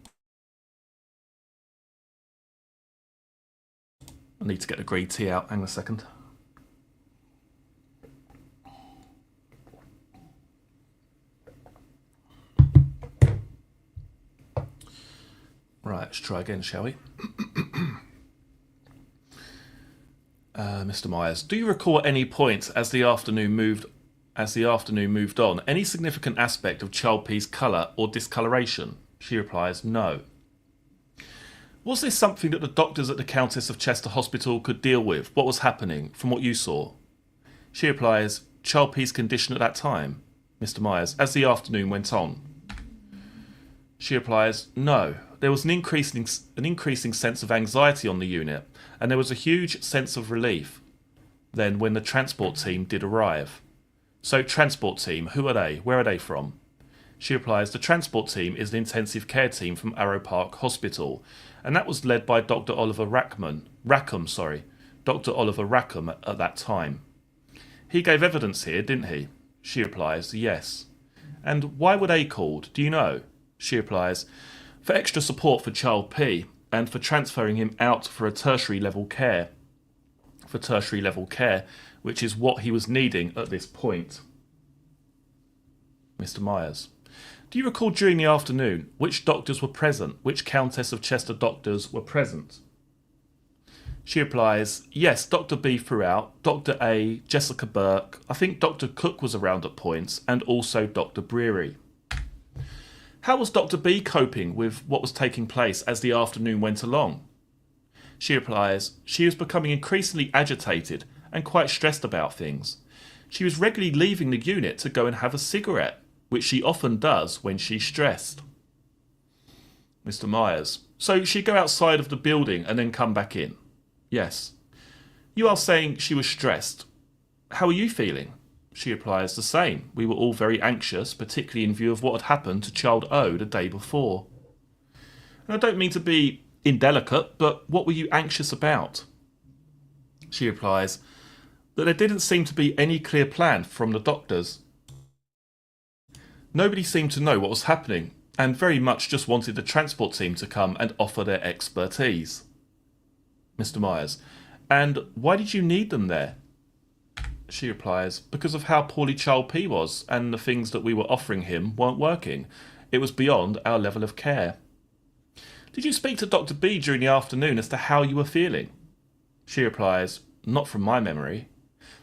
I need to get the green tea out. Hang on a second. Right, let's try again, shall we? Mr. Myers, do you recall at any point as the afternoon moved on, any significant aspect of child P's colour or discoloration? She replies, no. Was this something that the doctors at the Countess of Chester Hospital could deal with? What was happening from what you saw? She replies, child P's condition at that time? Mr. Myers, as the afternoon went on. She replies, no. There was an increasing sense of anxiety on the unit, and there was a huge sense of relief then when the transport team did arrive. So, transport team, who are they? Where are they from? She replies, the transport team is an intensive care team from Arrow Park Hospital, and that was led by Dr. Oliver Rackham, Dr. Oliver Rackham at that time. He gave evidence here, didn't he? She replies, yes. And why were they called? Do you know? She replies, for extra support for child P and for transferring him out for tertiary level care, which is what he was needing at this point. Mr. Myers, do you recall during the afternoon which doctors were present, which Countess of Chester doctors were present? She replies, yes, Dr. B throughout, Dr. A, Jessica Burke, I think Dr. Cook was around at points, and also Dr. Breary. How was Dr. B coping with what was taking place as the afternoon went along? She replies, she was becoming increasingly agitated and quite stressed about things. She was regularly leaving the unit to go and have a cigarette, which she often does when she's stressed. Mr. Myers. So she'd go outside of the building and then come back in? Yes. You are saying she was stressed. How are you feeling? She replies, the same. We were all very anxious, particularly in view of what had happened to child O the day before. And I don't mean to be indelicate, but what were you anxious about? She replies that there didn't seem to be any clear plan from the doctors. Nobody seemed to know what was happening, and very much just wanted the transport team to come and offer their expertise. Mr. Myers. And why did you need them there? She replies, because of how poorly child P was, and the things that we were offering him weren't working. It was beyond our level of care. Did you speak to Dr. B during the afternoon as to how you were feeling? She replies, not from my memory.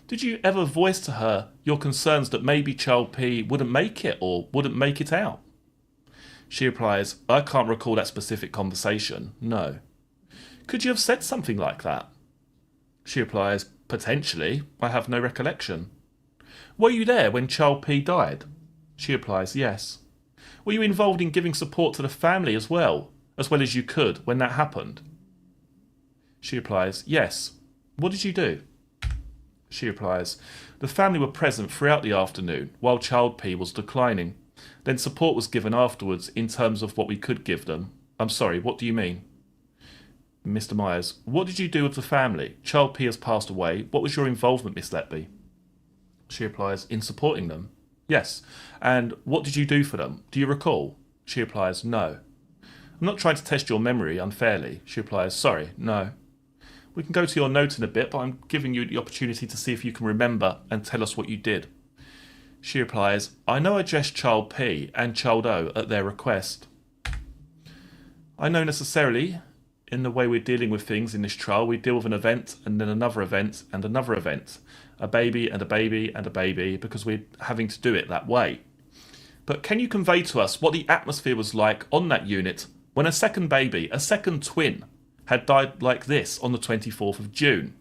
Did you ever voice to her your concerns that maybe child P wouldn't make it or wouldn't make it out? She replies, I can't recall that specific conversation, no. Could you have said something like that? She replies, potentially, I have no recollection. Were you there when child P died? She replies, yes. Were you involved in giving support to the family as well as you could when that happened? She replies, yes. What did you do? She replies, the family were present throughout the afternoon while child P was declining. Then support was given afterwards in terms of what we could give them. I'm sorry, what do you mean? Mr. Myers, what did you do with the family? Child P has passed away. What was your involvement, Miss Letby? She replies, in supporting them. Yes. And what did you do for them? Do you recall? She replies, no. I'm not trying to test your memory unfairly. She replies, sorry, no. We can go to your note in a bit, but I'm giving you the opportunity to see if you can remember and tell us what you did. She replies, I know I dressed child P and child O at their request. I know necessarily, in the way we're dealing with things in this trial, we deal with an event and then another event and another event. A baby and a baby and a baby, because we're having to do it that way. But can you convey to us what the atmosphere was like on that unit when a second baby, a second twin, had died like this on the 24th of June?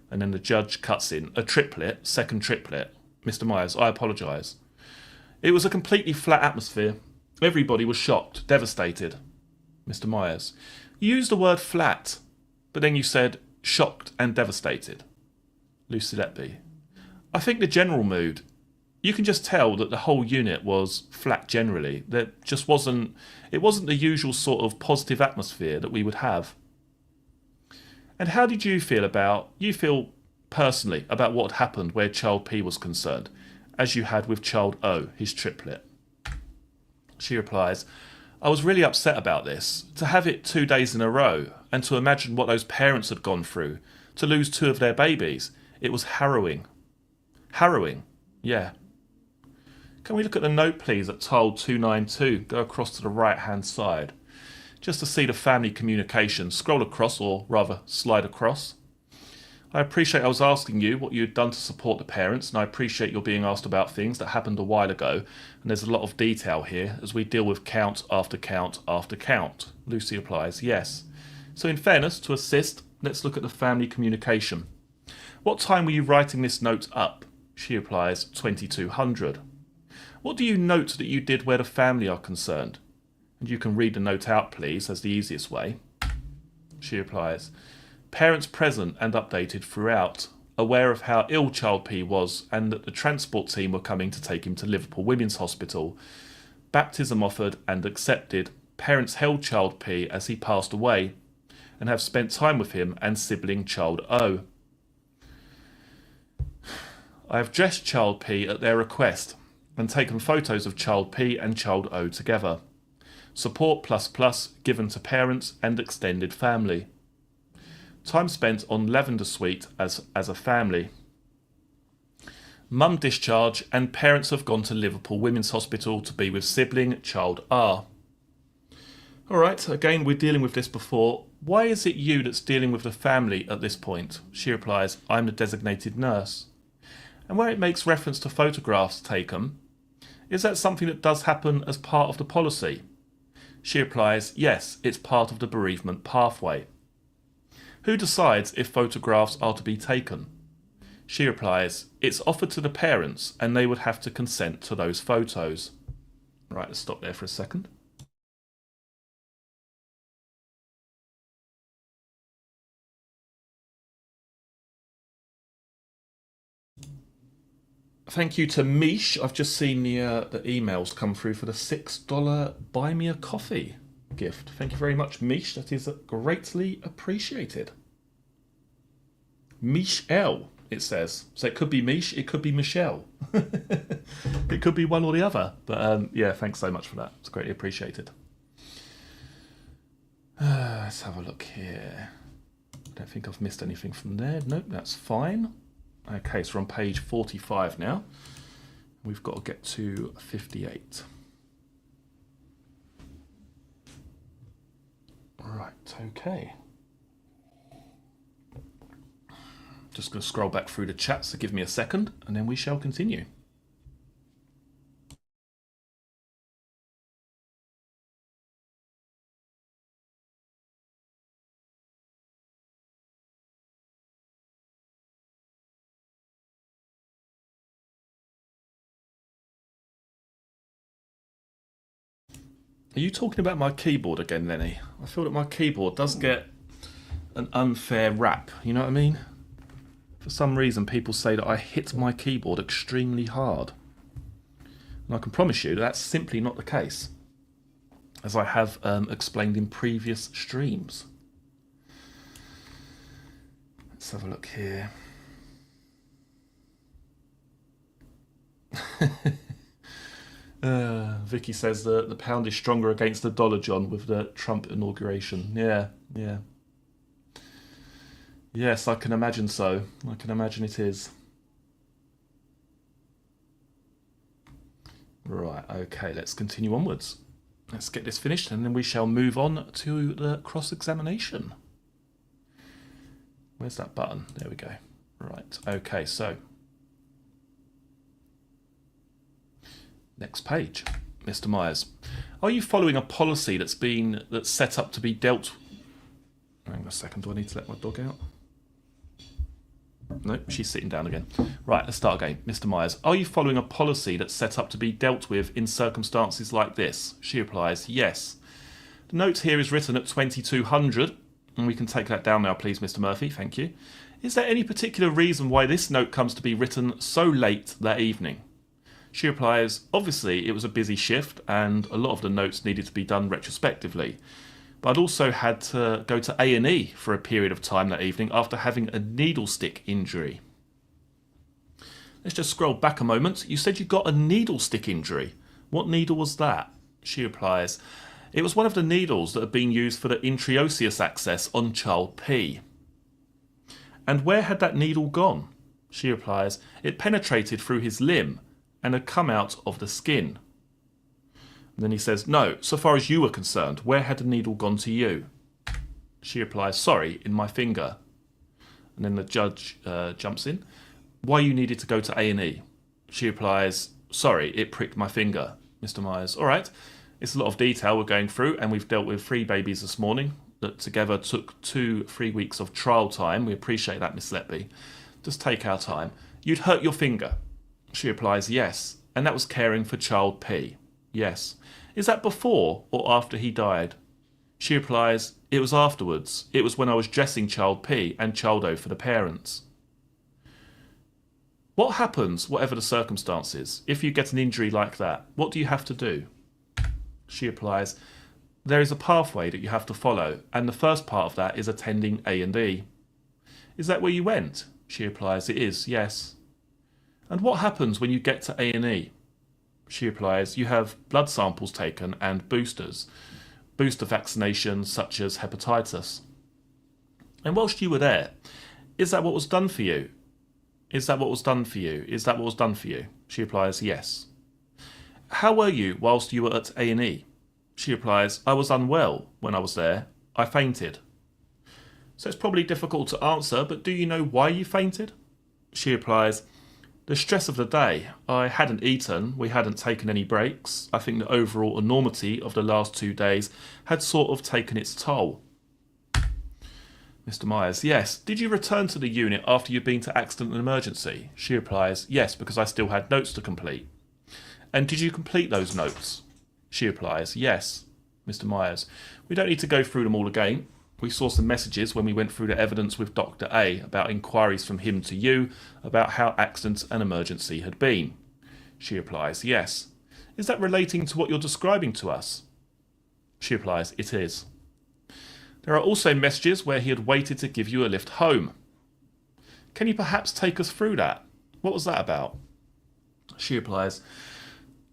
And then the judge cuts in, a triplet, second triplet. Mr. Myers, I apologise. It was a completely flat atmosphere. Everybody was shocked, devastated. Mr. Myers, you used the word flat, but then you said shocked and devastated. Lucy Letby, I think the general mood, you can just tell that the whole unit was flat generally. It wasn't the usual sort of positive atmosphere that we would have. And how did you feel personally about what happened where child P was concerned, as you had with child O, his triplet? She replies, I was really upset about this. To have it 2 days in a row, and to imagine what those parents had gone through, to lose 2 of their babies, it was harrowing. Harrowing, yeah. Can we look at the note, please, at tile 292? Go across to the right-hand side. Just to see the family communication. Scroll across, or rather, slide across. I appreciate I was asking you what you had done to support the parents, and I appreciate you're being asked about things that happened a while ago, and there's a lot of detail here as we deal with count after count after count. Lucy replies, yes. So in fairness, to assist, let's look at the family communication. What time were you writing this note up? She replies, 2200. What do you note that you did where the family are concerned? And you can read the note out, please, as the easiest way. She replies, parents present and updated throughout, aware of how ill child P was and that the transport team were coming to take him to Liverpool Women's Hospital. Baptism offered and accepted. Parents held child P as he passed away and have spent time with him and sibling child O. I have dressed child P at their request and taken photos of child P and child O together. Support ++ given to parents and extended family. Time spent on Lavender Suite as a family. Mum discharge and parents have gone to Liverpool Women's Hospital to be with sibling child R. Alright, again we're dealing with this before. Why is it you that's dealing with the family at this point? She replies, I'm the designated nurse. And where it makes reference to photographs taken, is that something that does happen as part of the policy? She replies, yes, it's part of the bereavement pathway. Who decides if photographs are to be taken? She replies, it's offered to the parents and they would have to consent to those photos. Right, let's stop there for a second. Thank you to Mish. I've just seen the emails come through for the $6 Buy Me a Coffee gift. Thank you very much, Mish. That is greatly appreciated. Michelle, it says. So it could be Mish, it could be Michelle. It could be one or the other. But yeah, thanks so much for that. It's greatly appreciated. Let's have a look here. I don't think I've missed anything from there. Nope, that's fine. Okay, so we're on page 45 now. We've got to get to 58. Right, okay. Just going to scroll back through the chat, so give me a second, and then we shall continue. Are you talking about my keyboard again, Lenny? I feel that my keyboard does get an unfair rap, you know what I mean? For some reason, people say that I hit my keyboard extremely hard. And I can promise you that's simply not the case, as I have explained in previous streams. Let's have a look here. Vicky says the pound is stronger against the dollar, John, with the Trump inauguration. Yeah. Yes, I can imagine so. I can imagine it is. Right, okay, let's continue onwards. Let's get this finished and then we shall move on to the cross-examination. Where's that button? There we go. Right, okay, so next page. Mr. Myers, are you following a policy that's set up to be dealt... Hang on a second, do I need to let my dog out? No, she's sitting down again. Right, let's start again. Mr. Myers, are you following a policy that's set up to be dealt with in circumstances like this? She replies, yes. The note here is written at 2200, and we can take that down now, please, Mr. Murphy. Thank you. Is there any particular reason why this note comes to be written so late that evening? She replies, obviously it was a busy shift and a lot of the notes needed to be done retrospectively. But I'd also had to go to A&E for a period of time that evening after having a needle stick injury. Let's just scroll back a moment. You said you got a needle stick injury. What needle was that? She replies, it was one of the needles that had been used for the intraosseous access on child P. And where had that needle gone? She replies, it penetrated through his limb and had come out of the skin. And then he says, no, so far as you were concerned, where had the needle gone to you? She replies, sorry, in my finger. And then the judge jumps in. Why you needed to go to A&E? She replies, sorry, it pricked my finger. Mr. Myers, all right. It's a lot of detail we're going through, and we've dealt with 3 babies this morning that together took 2-3 weeks of trial time. We appreciate that, Miss Letby. Just take our time. You'd hurt your finger. She replies, yes, and that was caring for child P. Yes. Is that before or after he died? She replies, it was afterwards. It was when I was dressing child P and child O for the parents. What happens, whatever the circumstances, if you get an injury like that? What do you have to do? She replies, there is a pathway that you have to follow, and the first part of that is attending A&E. Is that where you went? She replies, it is, yes. And what happens when you get to A&E? She replies, you have blood samples taken and boosters. Booster vaccinations such as hepatitis. And whilst you were there, is that what was done for you? Is that what was done for you? Is that what was done for you? She replies, yes. How were you whilst you were at A&E? She replies, I was unwell when I was there. I fainted. So it's probably difficult to answer, but do you know why you fainted? She replies, the stress of the day. I hadn't eaten, we hadn't taken any breaks. I think the overall enormity of the last 2 days had sort of taken its toll. Mr. Myers, yes. Did you return to the unit after you'd been to accident and emergency? She replies, yes, because I still had notes to complete. And did you complete those notes? She replies, yes. Mr. Myers, we don't need to go through them all again. We saw some messages when we went through the evidence with Dr. A about inquiries from him to you about how accident and emergency had been. She replies, yes. Is that relating to what you're describing to us? She replies, it is. There are also messages where he had waited to give you a lift home. Can you perhaps take us through that? What was that about? She replies,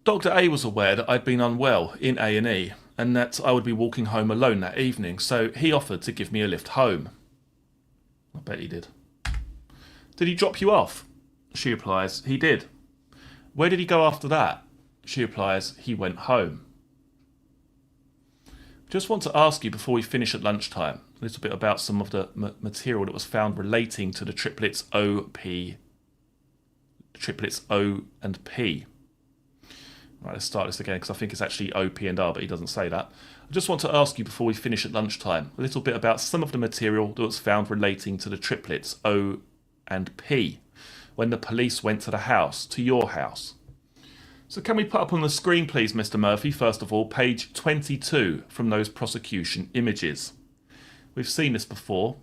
Dr. A was aware that I'd been unwell in A&E and that I would be walking home alone that evening, so he offered to give me a lift home. I bet he did. Did he drop you off? She replies, he did. Where did he go after that? She replies, he went home. Just want to ask you before we finish at lunchtime a little bit about some of the material that was found relating to the triplets O and P. Right, let's start this again because I think it's actually O, P and R, but he doesn't say that. I just want to ask you before we finish at lunchtime a little bit about some of the material that was found relating to the triplets O and P when the police went to the house, to your house. So can we put up on the screen, please, Mr. Murphy, first of all, page 22 from those prosecution images. We've seen this before.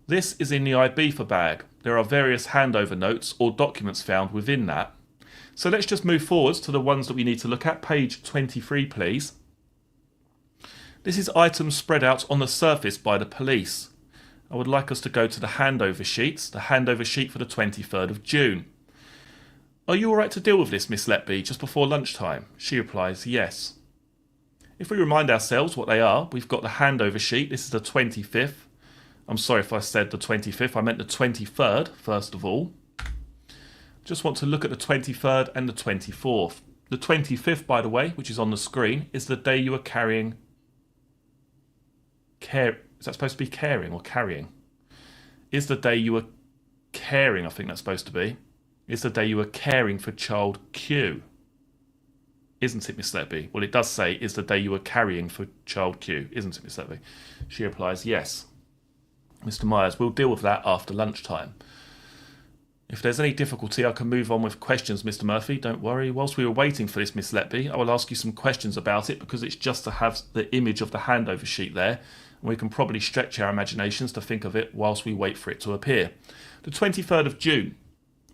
This is in the Ibiza bag. There are various handover notes or documents found within that. So let's just move forwards to the ones that we need to look at. Page 23, please. This is items spread out on the surface by the police. I would like us to go to the handover sheets, the handover sheet for the 23rd of June. Are you all right to deal with this, Miss Letby, just before lunchtime? She replies, yes. If we remind ourselves what they are, we've got the handover sheet. This is the 25th. I'm sorry if I said the 25th. I meant the 23rd, first of all. Just want to look at the 23rd and the 24th. The 25th, by the way, which is on the screen, is the day you were carrying... Is that supposed to be caring or carrying? Is the day you were caring, I think that's supposed to be. Is the day you were caring for child Q. Isn't it, Miss Letby? Well, it does say, is the day you were carrying for child Q. Isn't it, Miss Letby? She replies, yes. Mr. Myers, we'll deal with that after lunchtime. If there's any difficulty, I can move on with questions, Mr. Murphy. Don't worry. Whilst we were waiting for this, Miss Letby, I will ask you some questions about it because it's just to have the image of the handover sheet there. And we can probably stretch our imaginations to think of it whilst we wait for it to appear. The 23rd of June,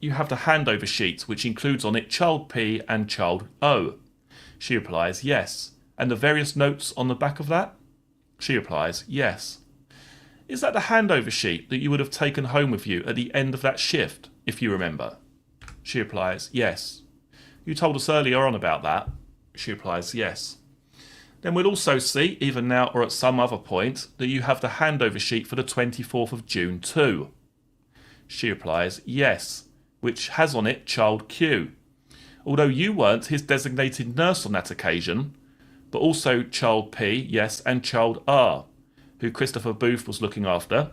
you have the handover sheet, which includes on it child P and child O. She replies, yes. And the various notes on the back of that? She replies, yes. Is that the handover sheet that you would have taken home with you at the end of that shift, if you remember? She replies, yes. You told us earlier on about that. She replies, yes. Then we'll also see, either now or at some other point, that you have the handover sheet for the 24th of June too. She replies, yes, which has on it child Q. Although you weren't his designated nurse on that occasion, but also child P, yes, and child R, who Christopher Booth was looking after.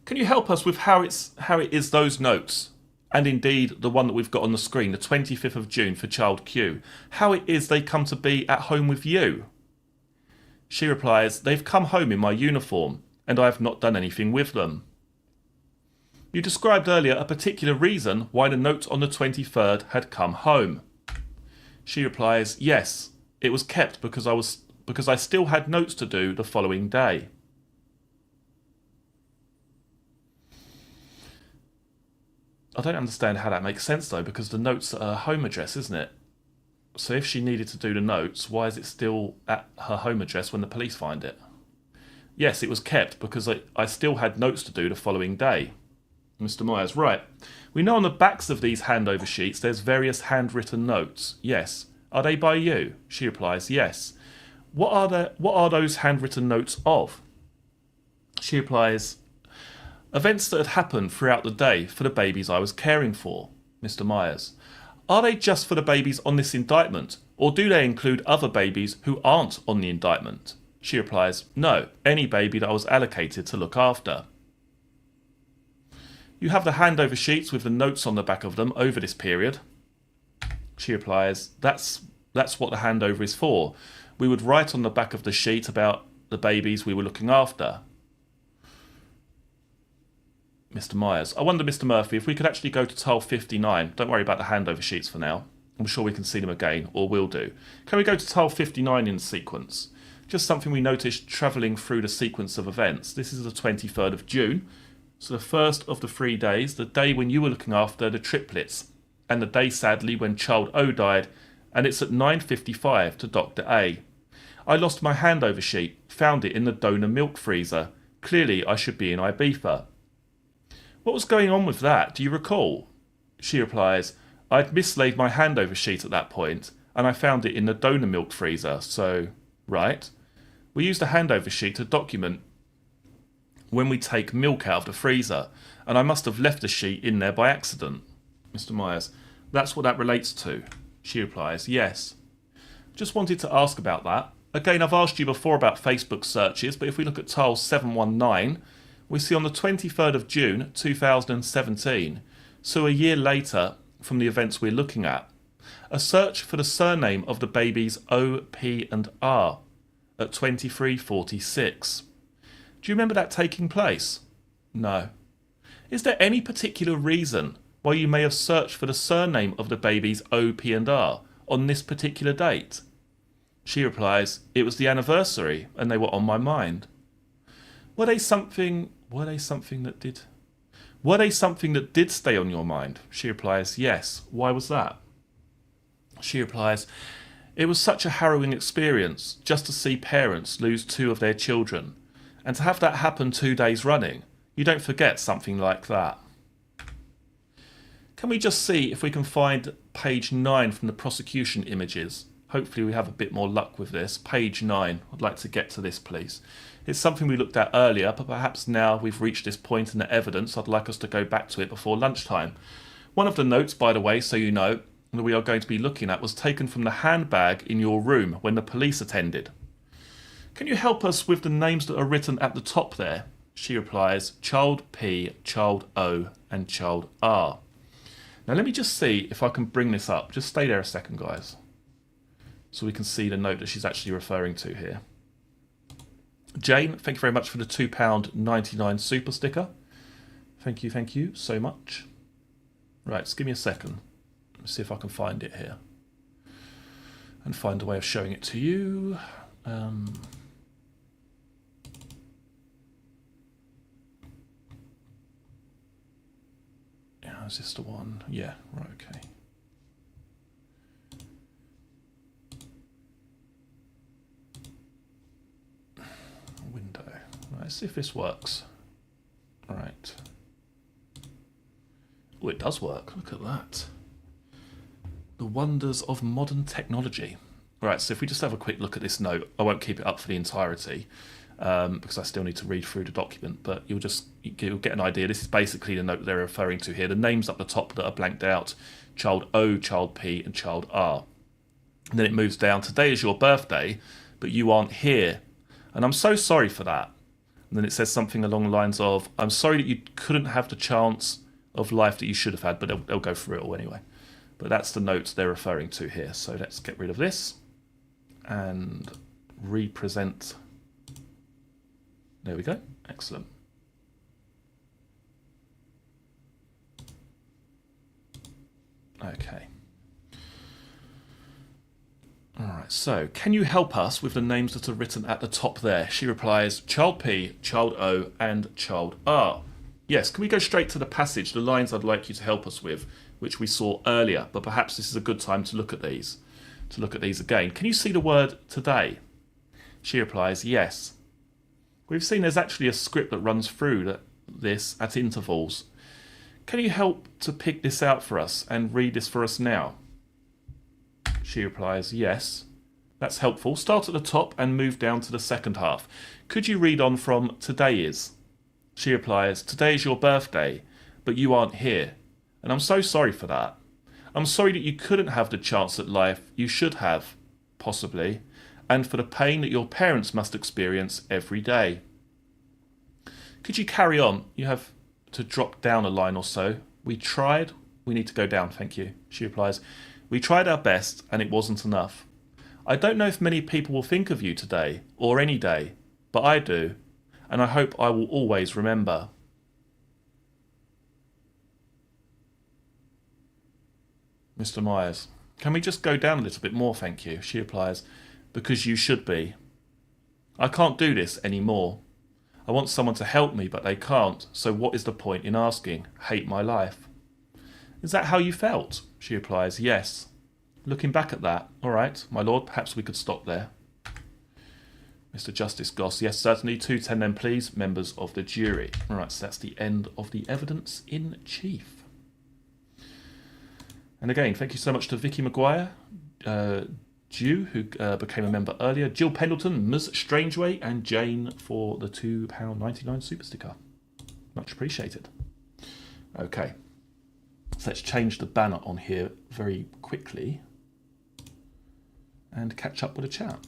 Can you help us with how it is those notes, and indeed the one that we've got on the screen, the 25th of June for child Q, how it is they come to be at home with you? She replies, they've come home in my uniform, and I have not done anything with them. You described earlier a particular reason why the note on the 23rd had come home. She replies, yes, it was kept because I still had notes to do the following day. I don't understand how that makes sense though, because the note's at her home address, isn't it? So if she needed to do the notes, why is it still at her home address when the police find it? Yes, it was kept because I still had notes to do the following day. Mr. Myers, right. We know on the backs of these handover sheets there's various handwritten notes. Yes. Are they by you? She replies, yes. What are those handwritten notes of? She replies, events that had happened throughout the day for the babies I was caring for. Mr. Myers, are they just for the babies on this indictment, or do they include other babies who aren't on the indictment? She replies, no, any baby that I was allocated to look after. You have the handover sheets with the notes on the back of them over this period. She replies, that's what the handover is for. We would write on the back of the sheet about the babies we were looking after. Mr. Myers, I wonder, Mr. Murphy, if we could actually go to tile 59. Don't worry about the handover sheets for now. I'm sure we can see them again, or will do. Can we go to tile 59 in sequence? Just something we noticed travelling through the sequence of events. This is the 23rd of June, so the first of the 3 days, the day when you were looking after the triplets, and the day, sadly, when child O died, and it's at 9:55 to Dr. A. I lost my handover sheet, found it in the donor milk freezer. Clearly, I should be in Ibiza. What was going on with that? Do you recall? She replies, I'd mislaid my handover sheet at that point, and I found it in the donor milk freezer, so... Right. We use the handover sheet to document when we take milk out of the freezer, and I must have left the sheet in there by accident. Mr. Myers, that's what that relates to. She replies, yes. Just wanted to ask about that. Again, I've asked you before about Facebook searches, but if we look at tile 719, we see on the 23rd of June 2017, so a year later from the events we're looking at, a search for the surname of the babies O, P and R at 23:46. Do you remember that taking place? No. Is there any particular reason why you may have searched for the surname of the babies O, P and R on this particular date? She replies, it was the anniversary and they were on my mind. Were they something that did stay on your mind? She replies, yes. Why was that? She replies, it was such a harrowing experience just to see parents lose 2 of their children, and to have that happen 2 days running. You don't forget something like that. Can we just see if we can find page 9 from the prosecution images? Hopefully we have a bit more luck with this. Page 9. I'd like to get to this, please. It's something we looked at earlier, but perhaps now we've reached this point in the evidence, I'd like us to go back to it before lunchtime. One of the notes, by the way, so you know, that we are going to be looking at was taken from the handbag in your room when the police attended. Can you help us with the names that are written at the top there? She replies, Child P, Child O and Child R. Now let me just see if I can bring this up. Just stay there a second, guys, so we can see the note that she's actually referring to here. Jane, thank you very much for the £2.99 super sticker. Thank you so much. Right, just give me a second. Let's see if I can find it here and find a way of showing it to you. Yeah, is this the one? Yeah, right, okay. Window. Right, let's see if this works. Right. Oh, it does work. Look at that. The wonders of modern technology. Right, so if we just have a quick look at this note, I won't keep it up for the entirety because I still need to read through the document, but you'll get an idea. This is basically the note they're referring to here. The names up the top that are blanked out, Child O, Child P and Child R. And then it moves down, today is your birthday, but you aren't here. And I'm so sorry for that. And then it says something along the lines of, I'm sorry that you couldn't have the chance of life that you should have had, but they'll go through it all anyway. But that's the notes they're referring to here. So let's get rid of this and represent. There we go. Excellent. Okay. All right. So can you help us with the names that are written at the top there? She replies, Child P, Child O and Child R. Yes. Can we go straight to the passage, the lines I'd like you to help us with, which we saw earlier, but perhaps this is a good time to look at these again. Can you see the word today? She replies, yes. We've seen there's actually a script that runs through this at intervals. Can you help to pick this out for us and read this for us now? She replies, yes. That's helpful. Start at the top and move down to the second half. Could you read on from today is? She replies, today is your birthday, but you aren't here. And I'm so sorry for that. I'm sorry that you couldn't have the chance at life you should have, possibly, and for the pain that your parents must experience every day. Could you carry on? You have to drop down a line or so. We tried. We need to go down, thank you. She replies, we tried our best and it wasn't enough. I don't know if many people will think of you today or any day, but I do, and I hope I will always remember. Mr. Myers, can we just go down a little bit more, thank you? She replies, because you should be. I can't do this anymore. I want someone to help me, but they can't. So what is the point in asking? Hate my life. Is that how you felt? She replies, yes. Looking back at that, all right, my lord, perhaps we could stop there. Mr. Justice Goss, yes, certainly. 210 then, please, members of the jury. All right, so that's the end of the evidence in chief. And again, thank you so much to Vicky Maguire, Jew, who became a member earlier, Jill Pendleton, Ms. Strangeway, and Jane for the £2.99 super sticker. Much appreciated. Okay, so let's change the banner on here very quickly and catch up with a chat.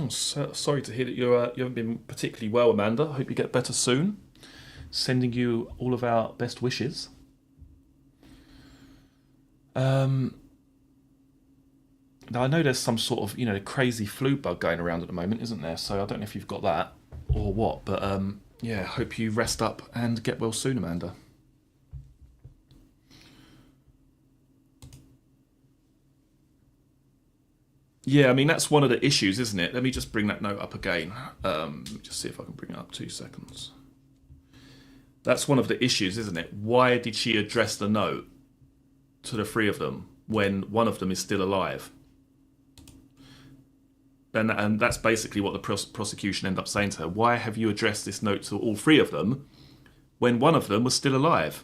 Oh, sorry to hear that you haven't been particularly well, Amanda. I hope you get better soon. Sending you all of our best wishes. Now, I know there's some sort of, crazy flu bug going around at the moment, isn't there? So I don't know if you've got that or what, but yeah, hope you rest up and get well soon, Amanda. Yeah, I mean, that's one of the issues, isn't it? Let me just bring that note up again. Just see if I can bring it up 2 seconds. That's one of the issues, isn't it? Why did she address the note to the three of them when one of them is still alive? And that's basically what the prosecution ended up saying to her. Why have you addressed this note to all three of them when one of them was still alive?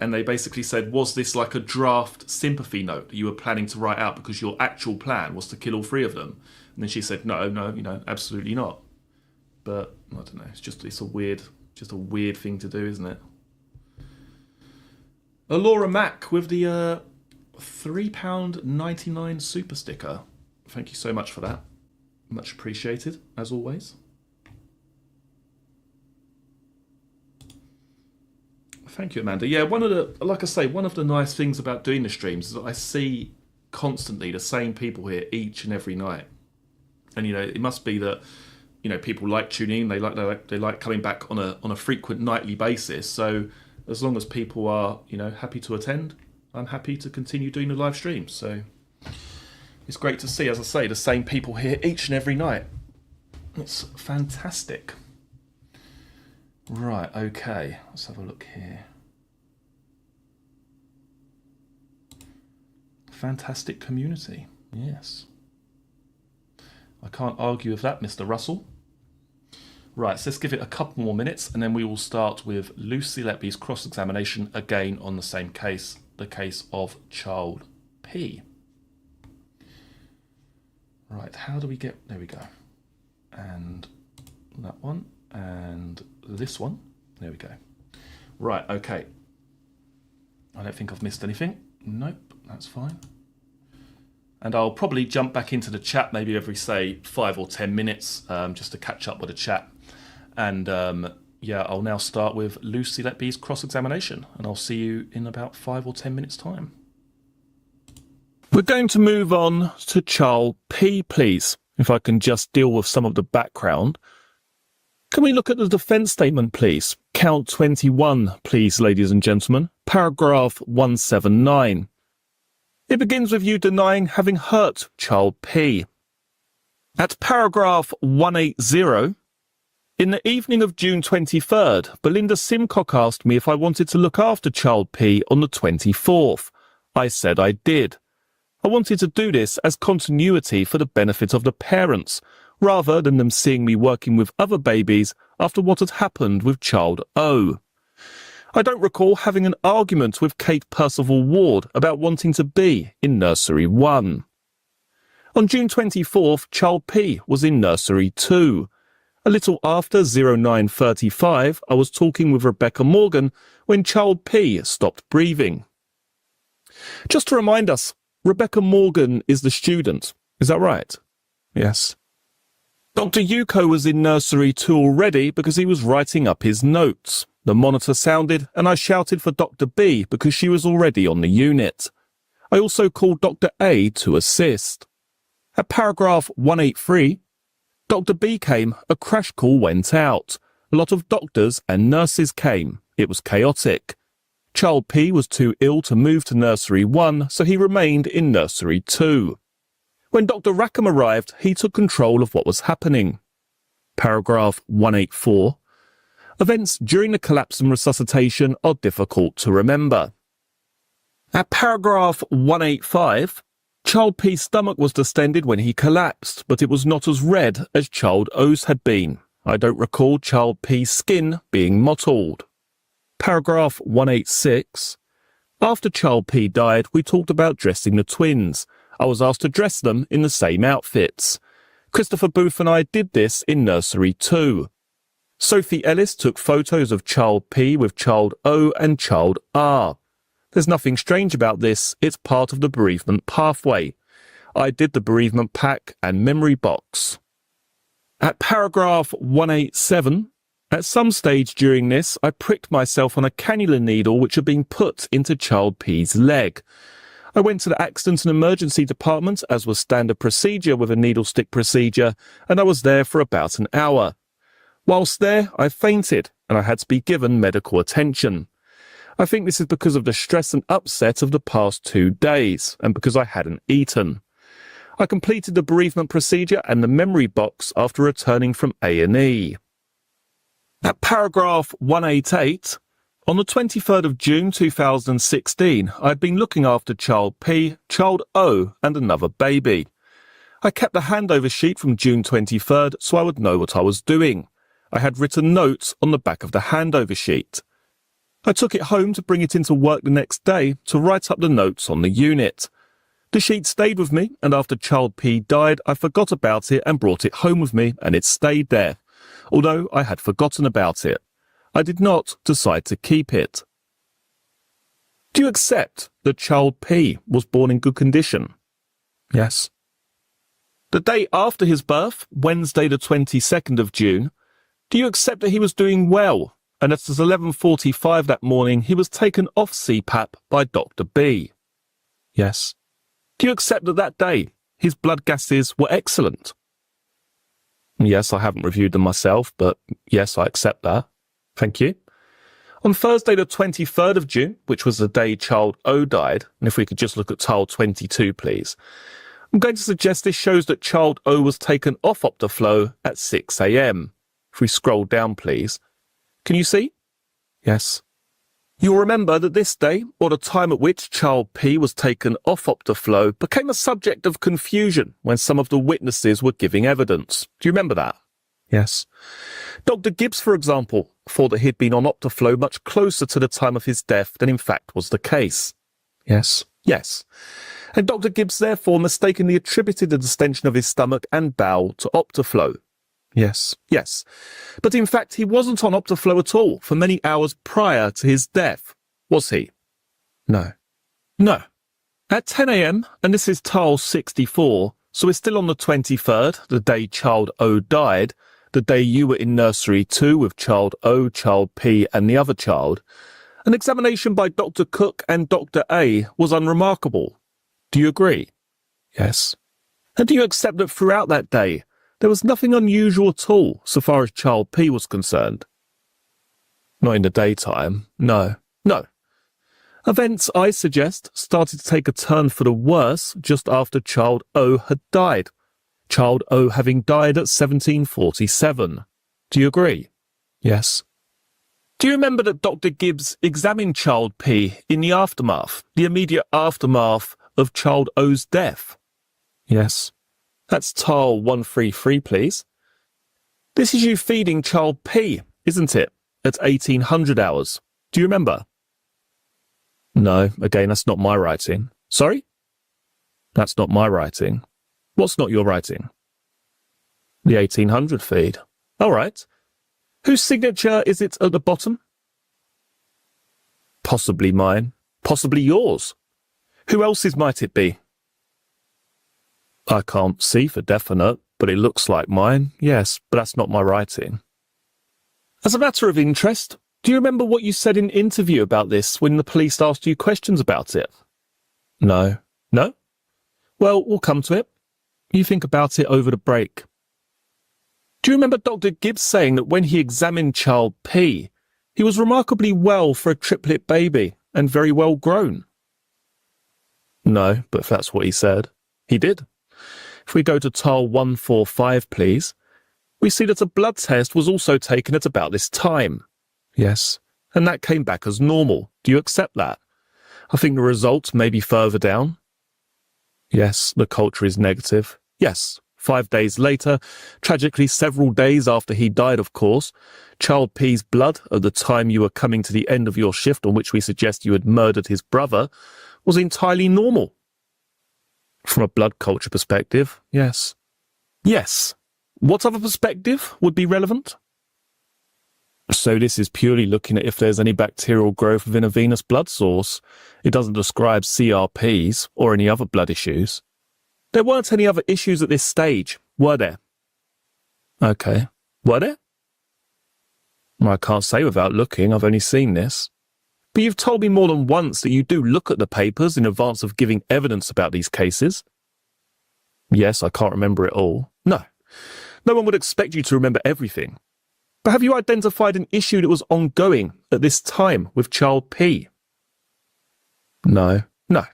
And they basically said, was this like a draft sympathy note that you were planning to write out because your actual plan was to kill all three of them? And then she said, no, absolutely not. But I don't know. It's a weird thing to do, isn't it? Laura Mack with the £3.99 super sticker. Thank you so much for that. Much appreciated, as always. Thank you, Amanda. Yeah, one of the nice things about doing the streams is that I see constantly the same people here each and every night. And it must be that people like tuning in. They like coming back on a frequent nightly basis. So as long as people are happy to attend, I'm happy to continue doing the live streams. So it's great to see, as I say, the same people here each and every night. It's fantastic. Right, okay, let's have a look here. Fantastic community, yes. I can't argue with that, Mr. Russell. Right, so let's give it a couple more minutes and then we will start with Lucy Letby's cross-examination, again on the same case, the case of Child P. Right, how do we get... There we go. And that one. And this one. There we go. Right, okay. I don't think I've missed anything. Nope, that's fine. And I'll probably jump back into the chat maybe every, say, 5 or 10 minutes just to catch up with the chat. And yeah, I'll now start with Lucy Letby's cross-examination. And I'll see you in about 5 or 10 minutes' time. We're going to move on to Child P, please. If I can just deal with some of the background. Can we look at the defence statement, please? Count 21, please, ladies and gentlemen. Paragraph 179. It begins with you denying having hurt Child P. At paragraph 180, in the evening of June 23rd, Belinda Simcock asked me if I wanted to look after Child P on the 24th. I said I did. I wanted to do this as continuity for the benefit of the parents, rather than them seeing me working with other babies after what had happened with Child O. I don't recall having an argument with Kate Percival Ward about wanting to be in Nursery 1. On June 24th, Child P was in Nursery 2. A little after 09:35, I was talking with Rebecca Morgan when Child P stopped breathing. Just to remind us, Rebecca Morgan is the student. Is that right? Yes. Dr. Yuko was in Nursery 2 already because he was writing up his notes. The monitor sounded and I shouted for Dr. B because she was already on the unit. I also called Dr. A to assist. At paragraph 183, Dr. B came, a crash call went out. A lot of doctors and nurses came. It was chaotic. Child P was too ill to move to nursery 1, so he remained in nursery 2. When Dr. Rackham arrived, he took control of what was happening. Paragraph 184. Events during the collapse and resuscitation are difficult to remember. At paragraph 185, Child P's stomach was distended when he collapsed, but it was not as red as Child O's had been. I don't recall Child P's skin being mottled. Paragraph 186. After Child P died, we talked about dressing the twins. I was asked to dress them in the same outfits. Christopher Booth and I did this in nursery 2. Sophie Ellis took photos of Child P with Child O and Child R. There's nothing strange about this, it's part of the bereavement pathway. I did the bereavement pack and memory box. At paragraph 187, at some stage during this, I pricked myself on a cannula needle which had been put into Child P's leg. I went to the accident and emergency department, as was standard procedure with a needle stick procedure, and I was there for about an hour. Whilst there, I fainted, and I had to be given medical attention. I think this is because of the stress and upset of the past 2 days, and because I hadn't eaten. I completed the bereavement procedure and the memory box after returning from A&E. At paragraph 188, on the 23rd of June 2016, I had been looking after Child P, Child O, and another baby. I kept the handover sheet from June 23rd so I would know what I was doing. I had written notes on the back of the handover sheet. I took it home to bring it into work the next day to write up the notes on the unit. The sheet stayed with me, and after Child P died, I forgot about it and brought it home with me, and it stayed there. Although I had forgotten about it, I did not decide to keep it. Do you accept that Child P was born in good condition? Yes. The day after his birth, Wednesday the 22nd of June, do you accept that he was doing well, and at 11:45 that morning he was taken off CPAP by Dr. B? Yes. Do you accept that that day his blood gases were excellent? Yes, I haven't reviewed them myself, but yes, I accept that. Thank you. On Thursday the 23rd of June, which was the day Child O died, and if we could just look at tile 22 please, I'm going to suggest this shows that Child O was taken off Optiflow at 6 a.m. If we scroll down please. Can you see? Yes. You'll remember that this day, or the time at which Child P was taken off Optiflow, became a subject of confusion when some of the witnesses were giving evidence. Do you remember that? Yes. Dr. Gibbs, for example, thought that he'd been on Optiflow much closer to the time of his death than in fact was the case. Yes. Yes. And Dr. Gibbs therefore mistakenly attributed the distension of his stomach and bowel to Optiflow. Yes, yes. But in fact, he wasn't on Optiflow at all for many hours prior to his death, was he? No. No. At 10 a.m, and this is tile 64, so we're still on the 23rd, the day Child O died, the day you were in nursery 2 with Child O, Child P and the other child, an examination by Dr. Cook and Dr. A was unremarkable. Do you agree? Yes. And do you accept that throughout that day, there was nothing unusual at all so far as Child P was concerned? Not in the daytime, no. No. Events, I suggest, started to take a turn for the worse just after Child O had died. Child O having died at 1747. Do you agree? Yes. Do you remember that Dr. Gibbs examined Child P in the aftermath, the immediate aftermath of Child O's death? Yes. That's tile 133, please. This is you feeding Child P, isn't it? At 1800 hours. Do you remember? No, again, that's not my writing. Sorry? That's not my writing. What's not your writing? The 1800 feed. All right. Whose signature is it at the bottom? Possibly mine. Possibly yours. Who else's might it be? I can't see for definite, but it looks like mine. Yes, but that's not my writing. As a matter of interest, do you remember what you said in interview about this when the police asked you questions about it? No, No? Well, we'll come to it. You think about it over the break. Do you remember Dr. Gibbs saying that when he examined child P, he was remarkably well for a triplet baby and very well grown? No, but if that's what he said, he did. If we go to tile 145, please, we see that a blood test was also taken at about this time. Yes, and that came back as normal. Do you accept that? I think the result may be further down. Yes, the culture is negative. Yes, 5 days later, tragically several days after he died, of course, child P's blood at the time you were coming to the end of your shift on which we suggest you had murdered his brother was entirely normal. From a blood culture perspective, yes. Yes. What other perspective would be relevant? So this is purely looking at if there's any bacterial growth within a venous blood source. It doesn't describe CRPs or any other blood issues. There weren't any other issues at this stage, were there? Okay. Were there? I can't say without looking. I've only seen this. But you've told me more than once that you do look at the papers in advance of giving evidence about these cases. Yes, I can't remember it all. No. No one would expect you to remember everything. But have you identified an issue that was ongoing at this time with child P? No. No.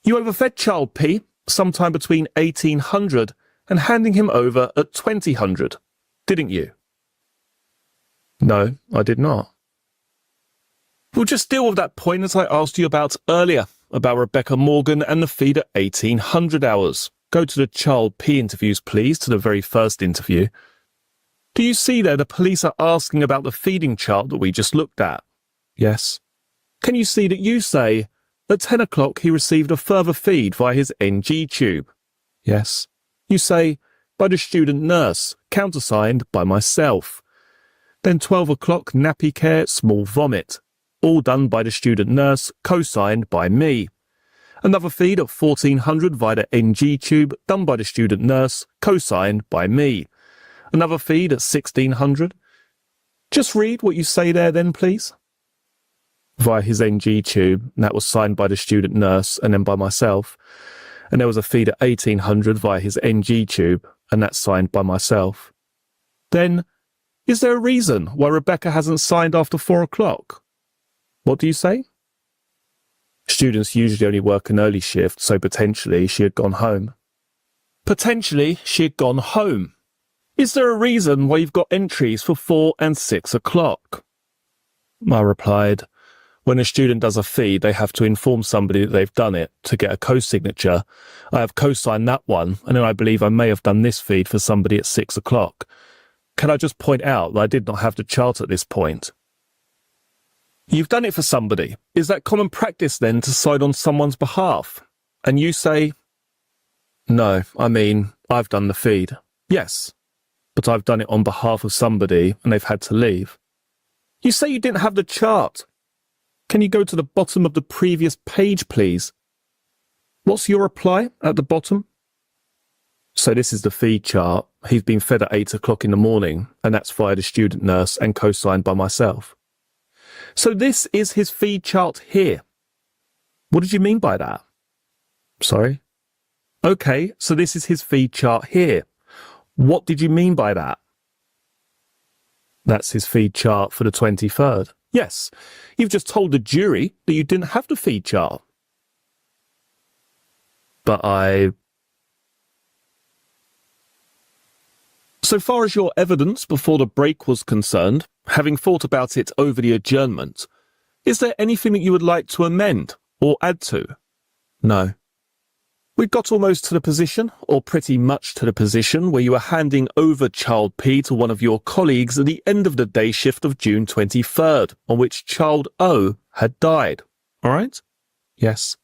You overfed child P sometime between 1800 and handing him over at 2000, didn't you? No, I did not. We'll just deal with that point that I asked you about earlier, about Rebecca Morgan and the feed at 1800 hours. Go to the child P interviews, please, to the very first interview. Do you see there the police are asking about the feeding chart that we just looked at? Yes. Can you see that you say, at 10 o'clock he received a further feed via his NG tube? Yes. You say, by the student nurse, countersigned by myself. Then 12 o'clock nappy care, small vomit. All done by the student nurse, co-signed by me. Another feed at 1400 via the NG tube, done by the student nurse, co-signed by me. Another feed at 1600. Just read what you say there then, please. Via his NG tube, and that was signed by the student nurse and then by myself. And there was a feed at 1800 via his NG tube, and that's signed by myself. Then, is there a reason why Rebecca hasn't signed after 4 o'clock? What do you say? Students usually only work an early shift, so potentially she had gone home. Potentially she had gone home. Is there a reason why you've got entries for 4 and 6 o'clock? I replied, when a student does a feed, they have to inform somebody that they've done it to get a co-signature. I have co-signed that one, and then I believe I may have done this feed for somebody at 6 o'clock. Can I just point out that I did not have the chart at this point? You've done it for somebody. Is that common practice then to sign on someone's behalf? And you say, no, I mean, I've done the feed. Yes, but I've done it on behalf of somebody and they've had to leave. You say you didn't have the chart. Can you go to the bottom of the previous page, please? What's your reply at the bottom? So this is the feed chart. He's been fed at 8 o'clock in the morning, and that's via the student nurse and co-signed by myself. So this is his feed chart here. What did you mean by that? Sorry? Okay, so this is his feed chart here. What did you mean by that? That's his feed chart for the 23rd. Yes, you've just told the jury that you didn't have the feed chart. But So far as your evidence before the break was concerned, having thought about it over the adjournment, is there anything that you would like to amend or add to? No. We got almost to the position, or pretty much to the position, where you were handing over Child P to one of your colleagues at the end of the day shift of June 23rd, on which Child O had died. All right? Yes.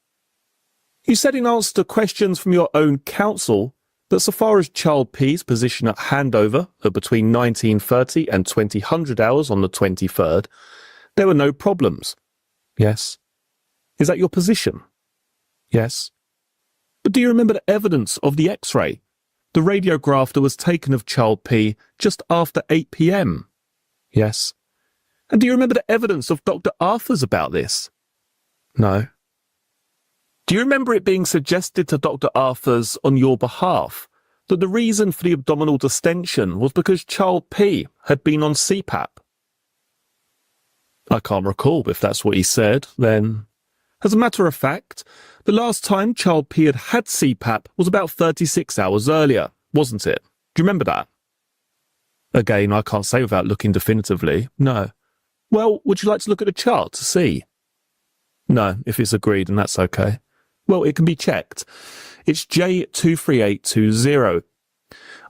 You said in answer to questions from your own counsel that so far as Child P's position at handover at between 1930 and 2000 hours on the 23rd, there were no problems. Yes. Is that your position? Yes. But do you remember the evidence of the X-ray? The radiograph that was taken of Child P just after 8 p.m. Yes. And do you remember the evidence of Dr. Arthur's about this? No. Do you remember it being suggested to Dr. Arthurs on your behalf that the reason for the abdominal distension was because child P had been on CPAP? I can't recall if that's what he said, then. As a matter of fact, the last time child P had had CPAP was about 36 hours earlier, wasn't it? Do you remember that? Again, I can't say without looking definitively, no. Well, would you like to look at the chart to see? No, if it's agreed, then that's okay. Well, it can be checked. It's J23820.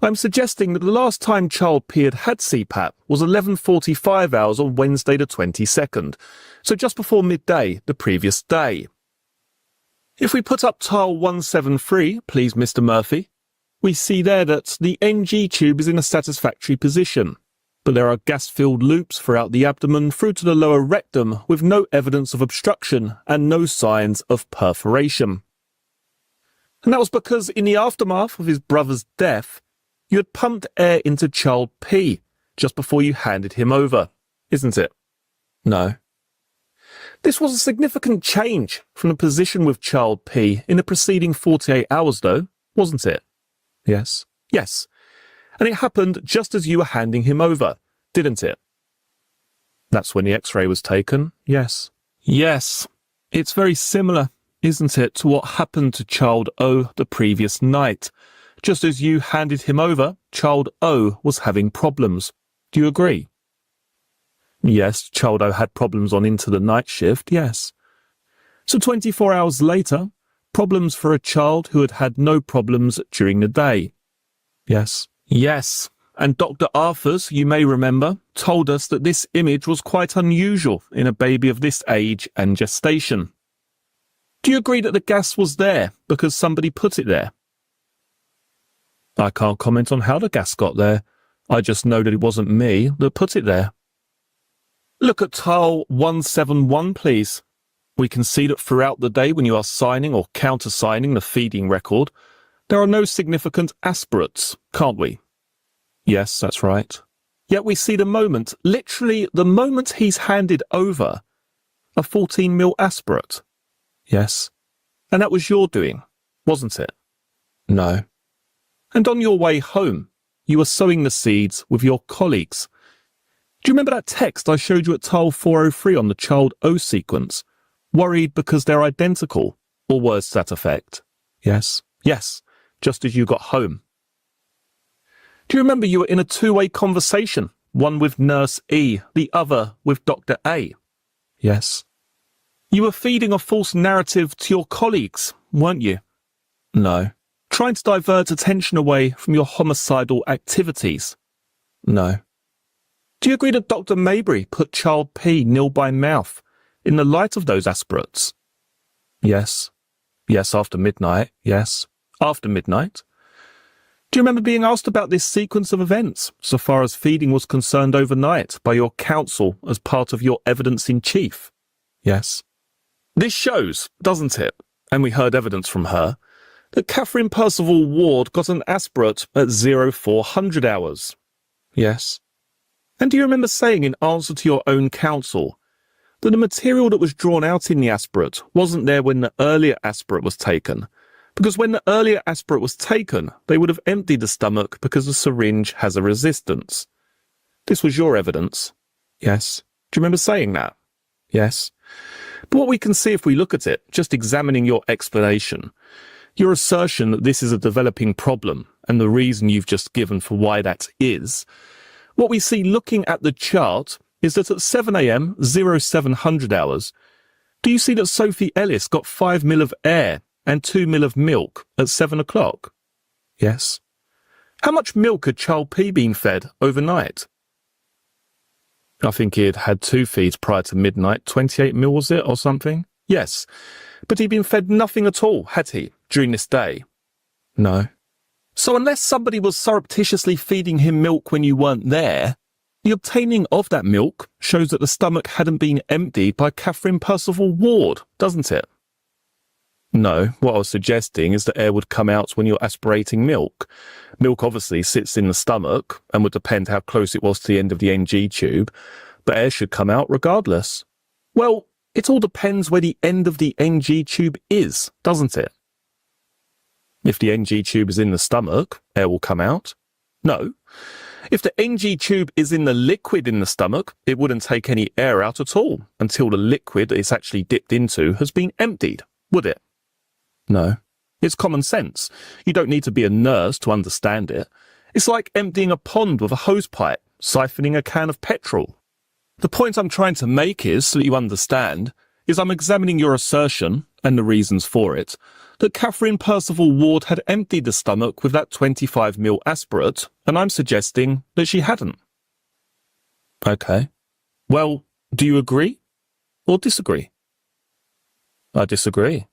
I'm suggesting that the last time child P had had CPAP was 11:45 hours on Wednesday the 22nd, so just before midday the previous day. If we put up tile 173, please, Mr. Murphy, we see there that the NG tube is in a satisfactory position, but there are gas-filled loops throughout the abdomen through to the lower rectum with no evidence of obstruction and no signs of perforation. And that was because in the aftermath of his brother's death, you had pumped air into child P just before you handed him over, isn't it? No. This was a significant change from the position with child P in the preceding 48 hours, though, wasn't it? Yes. Yes. And it happened just as you were handing him over, didn't it? That's when the X-ray was taken, yes. Yes. It's very similar, isn't it, to what happened to child O the previous night. Just as you handed him over, child O was having problems. Do you agree? Yes, child O had problems on into the night shift, yes. So 24 hours later, problems for a child who had had no problems during the day. Yes. Yes. And Dr. Arthurs, you may remember, told us that this image was quite unusual in a baby of this age and gestation. Do you agree that the gas was there because somebody put it there? I can't comment on how the gas got there. I just know that it wasn't me that put it there. Look at tile 171, please. We can see that throughout the day when you are signing or countersigning the feeding record, there are no significant aspirates, can't we? Yes, that's right. Yet we see the moment, literally the moment he's handed over, a 14mm aspirate. Yes. And that was your doing, wasn't it? No. And on your way home, you were sowing the seeds with your colleagues. Do you remember that text I showed you at tile 403 on the child O sequence? Worried because they're identical, or words to that effect? Yes. Yes. Just as you got home. Do you remember you were in a two-way conversation, one with Nurse E, the other with Dr. A? Yes. You were feeding a false narrative to your colleagues, weren't you? No. Trying to divert attention away from your homicidal activities? No. Do you agree that Dr. Maybury put child P nil by mouth in the light of those aspirates? Yes. Yes, after midnight, yes. After midnight. Do you remember being asked about this sequence of events, so far as feeding was concerned overnight, by your counsel as part of your evidence in chief? Yes. This shows, doesn't it, and we heard evidence from her, that Catherine Percival Ward got an aspirate at 0400 hours. Yes. And do you remember saying in answer to your own counsel that the material that was drawn out in the aspirate wasn't there when the earlier aspirate was taken, because when the earlier aspirate was taken, they would have emptied the stomach because the syringe has a resistance. This was your evidence. Yes. Do you remember saying that? Yes. But what we can see if we look at it, just examining your explanation, your assertion that this is a developing problem and the reason you've just given for why that is, what we see looking at the chart is that at 7 a.m. 0700 hours, do you see that Sophie Ellis got 5ml of air and 2ml of milk at 7 o'clock? Yes. How much milk had child P been fed overnight? I think he had had 2 feeds prior to midnight, 28ml was it, or something? Yes. But he'd been fed nothing at all, had he, during this day? No. So unless somebody was surreptitiously feeding him milk when you weren't there, the obtaining of that milk shows that the stomach hadn't been emptied by Catherine Percival Ward, doesn't it? No, what I was suggesting is that air would come out when you're aspirating milk. Milk obviously sits in the stomach and would depend how close it was to the end of the NG tube, but air should come out regardless. Well, It all depends where the end of the NG tube is, doesn't it? If the NG tube is in the stomach, air will come out. No. If the NG tube is in the liquid in the stomach, it wouldn't take any air out at all until the liquid it's actually dipped into has been emptied, would it? No. It's common sense. You don't need to be a nurse to understand it. It's like emptying a pond with a hose pipe, siphoning a can of petrol. The point I'm trying to make is, so that you understand, is I'm examining your assertion, and the reasons for it, that Catherine Percival Ward had emptied the stomach with that 25ml aspirate, and I'm suggesting that she hadn't. Okay. Well, do you agree or disagree? I disagree.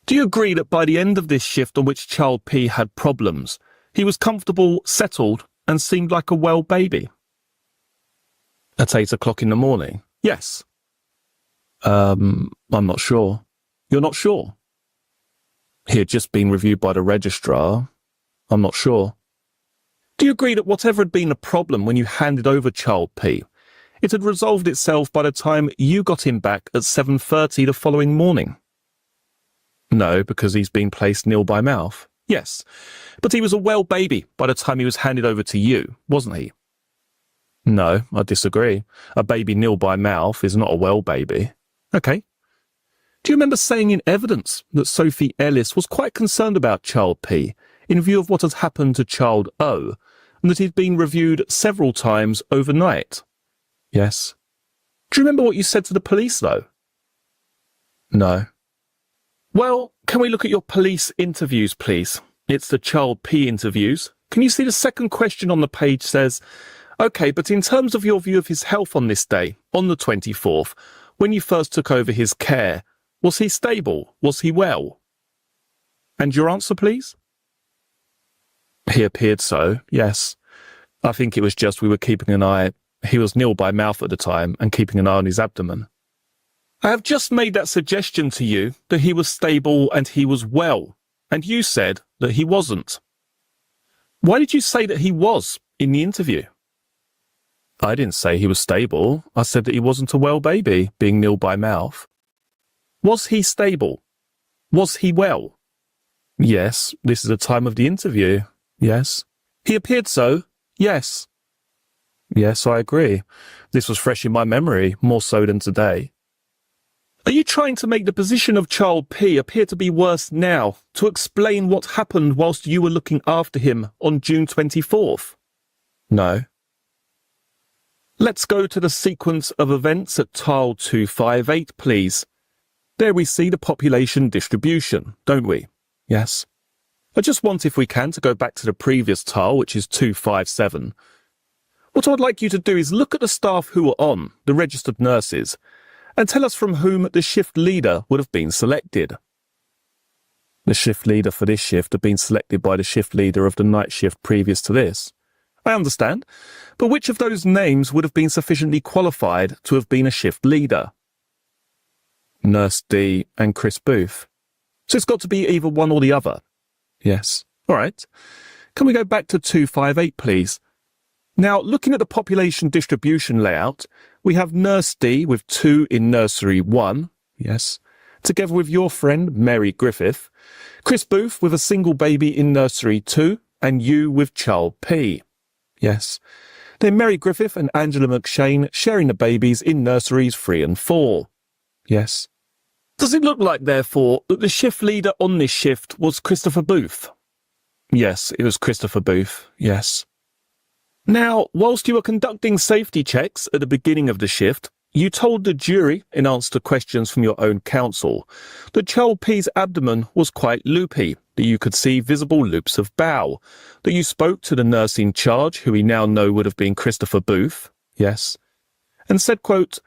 Do you agree that by the end of this shift on which Child P had problems, he was comfortable, settled, and seemed like a well baby? At 8 o'clock in the morning? Yes. I'm not sure. You're not sure? He had just been reviewed by the registrar. I'm not sure. Do you agree that whatever had been the problem when you handed over Child P, it had resolved itself by the time you got him back at 7:30 the following morning? No, because he's been placed nil by mouth. Yes, but he was a well baby by the time he was handed over to you, wasn't he? No, I disagree. A baby nil by mouth is not a well baby. Okay. Do you remember saying in evidence that Sophie Ellis was quite concerned about Child P in view of what had happened to Child O, and that he'd been reviewed several times overnight? Yes. Do you remember what you said to the police, though? No. Well, can we look at your police interviews, please? It's the Child P interviews. Can you see the second question on the page says, OK, but in terms of your view of his health on this day, on the 24th, when you first took over his care, was he stable? Was he well? And your answer, please? He appeared so, yes. I think it was just we were keeping an eye. He was nil by mouth at the time and keeping an eye on his abdomen. I have just made that suggestion to you that he was stable and he was well, and you said that he wasn't. Why did you say that he was in the interview? I didn't say he was stable. I said that he wasn't a well baby, being nil by mouth. Was he stable? Was he well? Yes, this is the time of the interview. Yes. He appeared so. Yes. Yes, I agree. This was fresh in my memory, more so than today. Are you trying to make the position of Child P appear to be worse now, to explain what happened whilst you were looking after him on June 24th? No. Let's go to the sequence of events at tile 258, please. There we see the population distribution, don't we? Yes. I just want, if we can, to go back to the previous tile, which is 257. What I'd like you to do is look at the staff who were on, the registered nurses, and tell us from whom the shift leader would have been selected. The shift leader for this shift had been selected by the shift leader of the night shift previous to this. I understand, but which of those names would have been sufficiently qualified to have been a shift leader? Nurse D and Chris Booth. So it's got to be either one or the other. Yes. All right. Can we go back to 258, please? Now, looking at the population distribution layout, we have Nurse D with 2 in Nursery 1, yes, together with your friend Mary Griffith, Chris Booth with a single baby in Nursery 2, and you with Child P. Yes. Then Mary Griffith and Angela McShane sharing the babies in Nurseries 3 and 4. Yes. Does it look like, therefore, that the shift leader on this shift was Christopher Booth? Yes, it was Christopher Booth, yes. Now, whilst you were conducting safety checks at the beginning of the shift, you told the jury, in answer to questions from your own counsel, that Child P's abdomen was quite loopy, that you could see visible loops of bowel, that you spoke to the nurse in charge, who we now know would have been Christopher Booth, yes, and said, quote,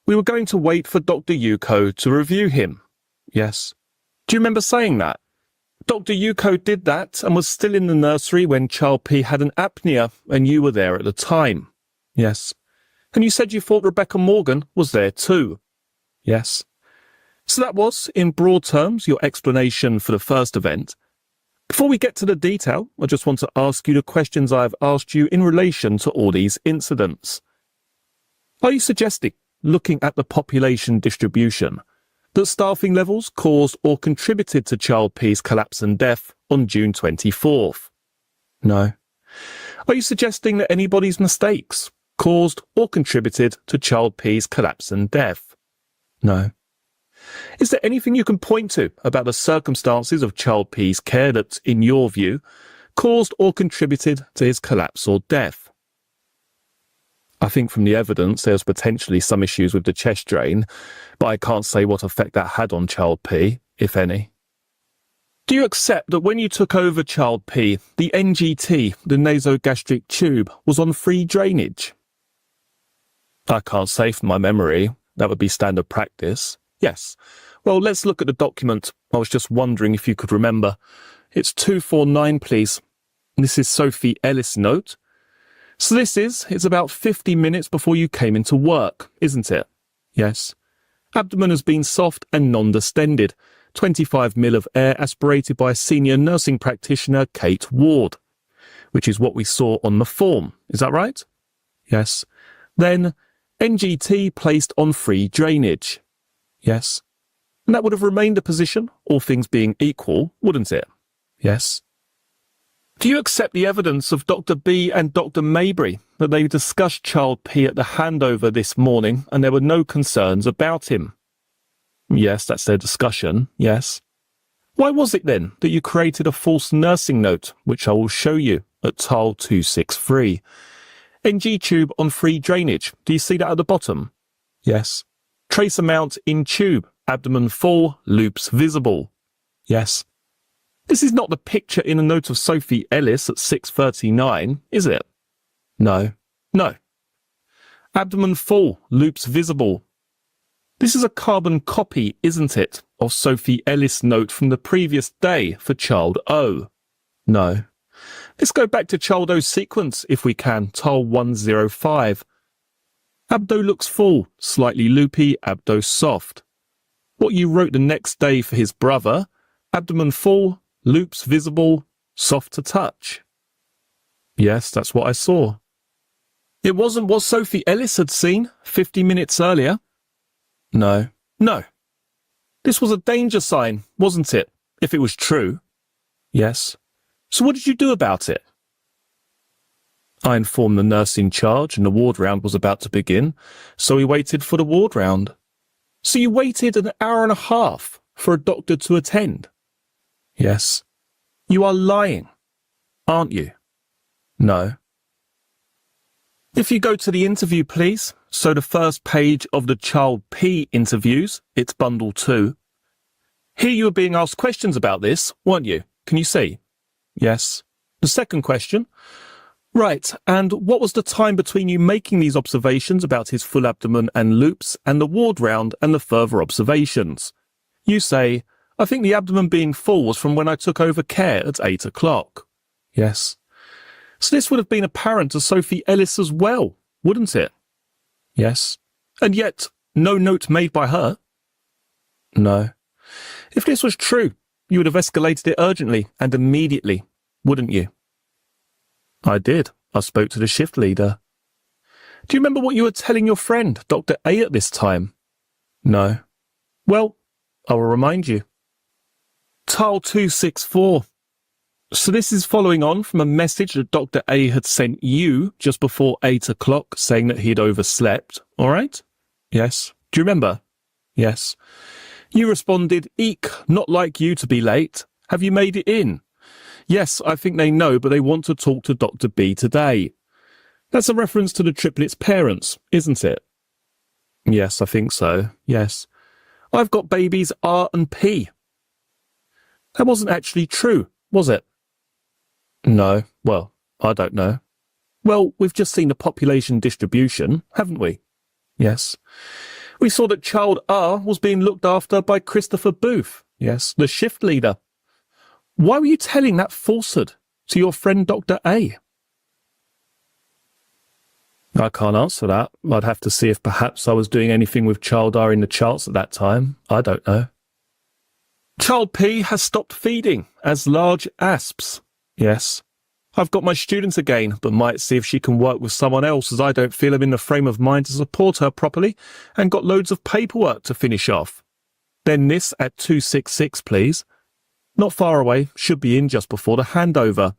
we were going to wait for Dr. Yuko to review him, yes. Do you remember saying that? Dr. Yuko did that and was still in the nursery when Child P had an apnea and you were there at the time. Yes. And you said you thought Rebecca Morgan was there too. Yes. So that was, in broad terms, your explanation for the first event. Before we get to the detail, I just want to ask you the questions I have asked you in relation to all these incidents. Are you suggesting looking at the population distribution, that staffing levels caused or contributed to child P's collapse and death on June 24th? No. Are you suggesting that anybody's mistakes caused or contributed to child P's collapse and death? No. Is there anything you can point to about the circumstances of child P's care that, in your view, caused or contributed to his collapse or death? I think from the evidence there's potentially some issues with the chest drain, but I can't say what effect that had on child P, if any. Do you accept that when you took over child P, the NGT, the nasogastric tube, was on free drainage? I can't say from my memory. That would be standard practice. Yes. Well, let's look at the document. I was just wondering if you could remember. It's 249, please. This is Sophie Ellis' note. So it's about 50 minutes before you came into work, isn't it? Yes. Abdomen has been soft and non-distended. 25 ml of air aspirated by senior nursing practitioner Kate Ward, which is what we saw on the form. Is that right? Yes. Then NGT placed on free drainage. Yes. And that would have remained a position, all things being equal, wouldn't it? Yes. Do you accept the evidence of Dr. B and Dr. Maybury that they discussed child P at the handover this morning and there were no concerns about him? Yes, that's their discussion, yes. Why was it then that you created a false nursing note, which I will show you at tile 263? NG tube on free drainage, do you see that at the bottom? Yes. Trace amount in tube, abdomen full, loops visible. Yes. This is not the picture in a note of Sophie Ellis at 6:39, is it? No. No. Abdomen full, loops visible. This is a carbon copy, isn't it, of Sophie Ellis' note from the previous day for child O? No. Let's go back to child O's sequence, if we can, tile 105. Abdo looks full, slightly loopy, abdo soft. What you wrote the next day for his brother, abdomen full, loops visible, soft to touch. Yes, that's what I saw. It wasn't what Sophie Ellis had seen 50 minutes earlier. No. No. This was a danger sign, wasn't it, if it was true? Yes. So what did you do about it? I informed the nurse in charge and the ward round was about to begin, so we waited for the ward round. So you waited an hour and a half for a doctor to attend? Yes. You are lying, aren't you? No. If you go to the interview, please. So the first page of the child P interviews, it's bundle 2. Here you were being asked questions about this, weren't you? Can you see? Yes. The second question. Right, and what was the time between you making these observations about his full abdomen and loops and the ward round and the further observations? You say, I think the abdomen being full was from when I took over care at 8 o'clock. Yes. So this would have been apparent to Sophie Ellis as well, wouldn't it? Yes. And yet, no note made by her? No. If this was true, you would have escalated it urgently and immediately, wouldn't you? I did. I spoke to the shift leader. Do you remember what you were telling your friend, Dr. A, at this time? No. Well, I will remind you. Tile 264. So this is following on from a message that Dr. A had sent you just before 8 o'clock saying that he'd overslept, all right? Yes. Do you remember? Yes. You responded, eek, not like you to be late. Have you made it in? Yes, I think they know, but they want to talk to Dr. B today. That's a reference to the triplets' parents, isn't it? Yes, I think so. Yes. I've got babies R and P. That wasn't actually true, was it? No. Well, I don't know. Well, we've just seen the population distribution, haven't we? Yes. We saw that child R was being looked after by Christopher Booth. Yes, the shift leader. Why were you telling that falsehood to your friend Dr. A? I can't answer that. I'd have to see if perhaps I was doing anything with child R in the charts at that time. I don't know. Child P has stopped feeding as large asps. Yes. I've got my student again, but might see if she can work with someone else as I don't feel I'm in the frame of mind to support her properly and got loads of paperwork to finish off. Then this at 266, please. Not far away, should be in just before the handover.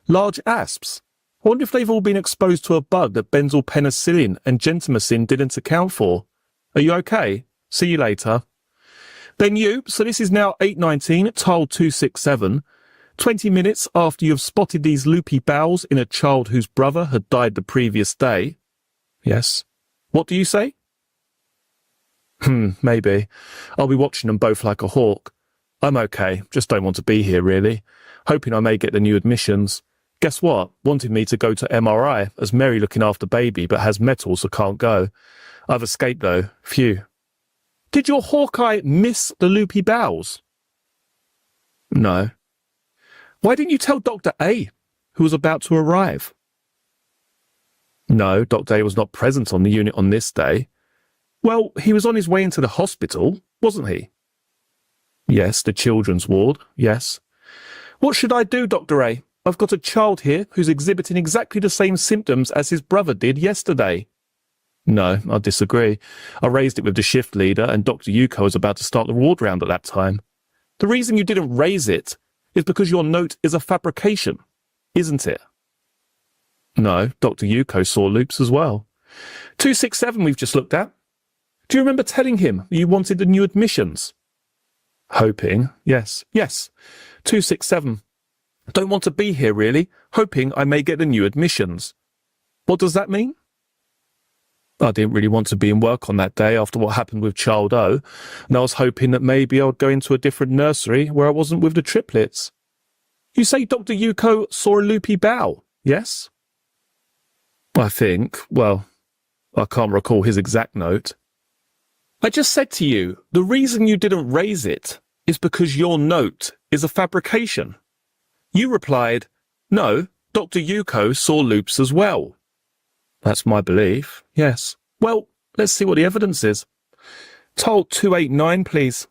Large asps. I wonder if they've all been exposed to a bug that benzylpenicillin and gentamicin didn't account for. Are you okay? See you later. Then you, so this is now 8:19, tile 267. 20 minutes after you've spotted these loopy bowels in a child whose brother had died the previous day. Yes. What do you say? Maybe. I'll be watching them both like a hawk. I'm okay, just don't want to be here really. Hoping I may get the new admissions. Guess what? Wanted me to go to MRI as Mary looking after baby but has metal so can't go. I've escaped though. Phew. Did your Hawkeye miss the loopy bowels? No. Why didn't you tell Dr. A, who was about to arrive? No, Dr. A was not present on the unit on this day. Well, he was on his way into the hospital, wasn't he? Yes, the children's ward, yes. What should I do, Dr. A? I've got a child here who's exhibiting exactly the same symptoms as his brother did yesterday. No, I disagree. I raised it with the shift leader and Dr. Yuko was about to start the ward round at that time. The reason you didn't raise it is because your note is a fabrication, isn't it? No, Dr. Yuko saw loops as well. 267 we've just looked at. Do you remember telling him you wanted the new admissions? Hoping, yes. 267. Don't want to be here really, hoping I may get the new admissions. What does that mean? I didn't really want to be in work on that day after what happened with Child O, and I was hoping that maybe I would go into a different nursery where I wasn't with the triplets. You say Dr. Yuko saw a loopy bowel, yes? I think, well, I can't recall his exact note. I just said to you, the reason you didn't raise it is because your note is a fabrication. You replied, no, Dr. Yuko saw loops as well. That's my belief, yes. Well, let's see what the evidence is. Tile 289, please.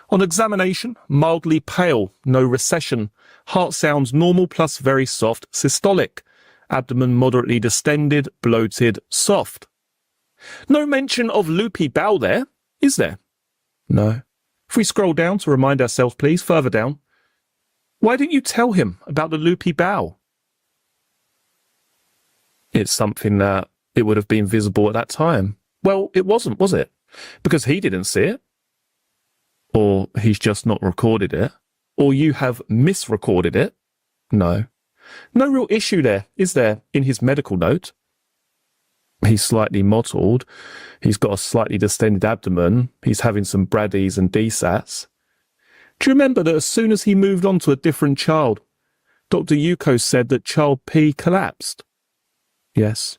On examination, mildly pale, no recession. Heart sounds normal plus very soft, systolic. Abdomen moderately distended, bloated, soft. No mention of loopy bowel there, is there? No. If we scroll down to remind ourselves, please, further down. Why didn't you tell him about the loopy bowel? It's something that it would have been visible at that time. Well, it wasn't, was it? Because he didn't see it. Or he's just not recorded it. Or you have misrecorded it. No. No real issue there, is there, in his medical note? He's slightly mottled. He's got a slightly distended abdomen. He's having some Braddies and DSATs. Do you remember that as soon as he moved on to a different child, Dr. Yuko said that child P collapsed? Yes.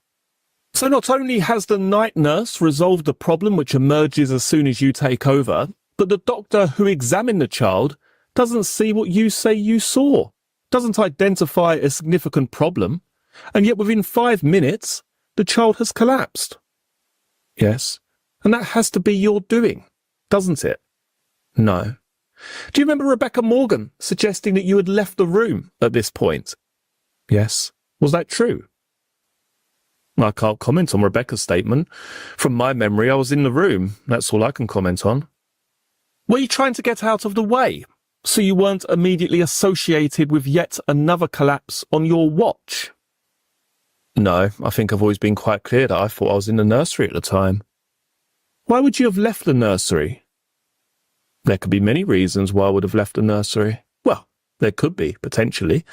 So not only has the night nurse resolved the problem which emerges as soon as you take over, but the doctor who examined the child doesn't see what you say you saw, doesn't identify a significant problem, and yet within 5 minutes, the child has collapsed. Yes. And that has to be your doing, doesn't it? No. Do you remember Rebecca Morgan suggesting that you had left the room at this point? Yes. Was that true? I can't comment on Rebecca's statement. From my memory, I was in the room. That's all I can comment on. Were you trying to get out of the way, so you weren't immediately associated with yet another collapse on your watch? No, I think I've always been quite clear that I thought I was in the nursery at the time. Why would you have left the nursery? There could be many reasons why I would have left the nursery. Well, there could be, potentially.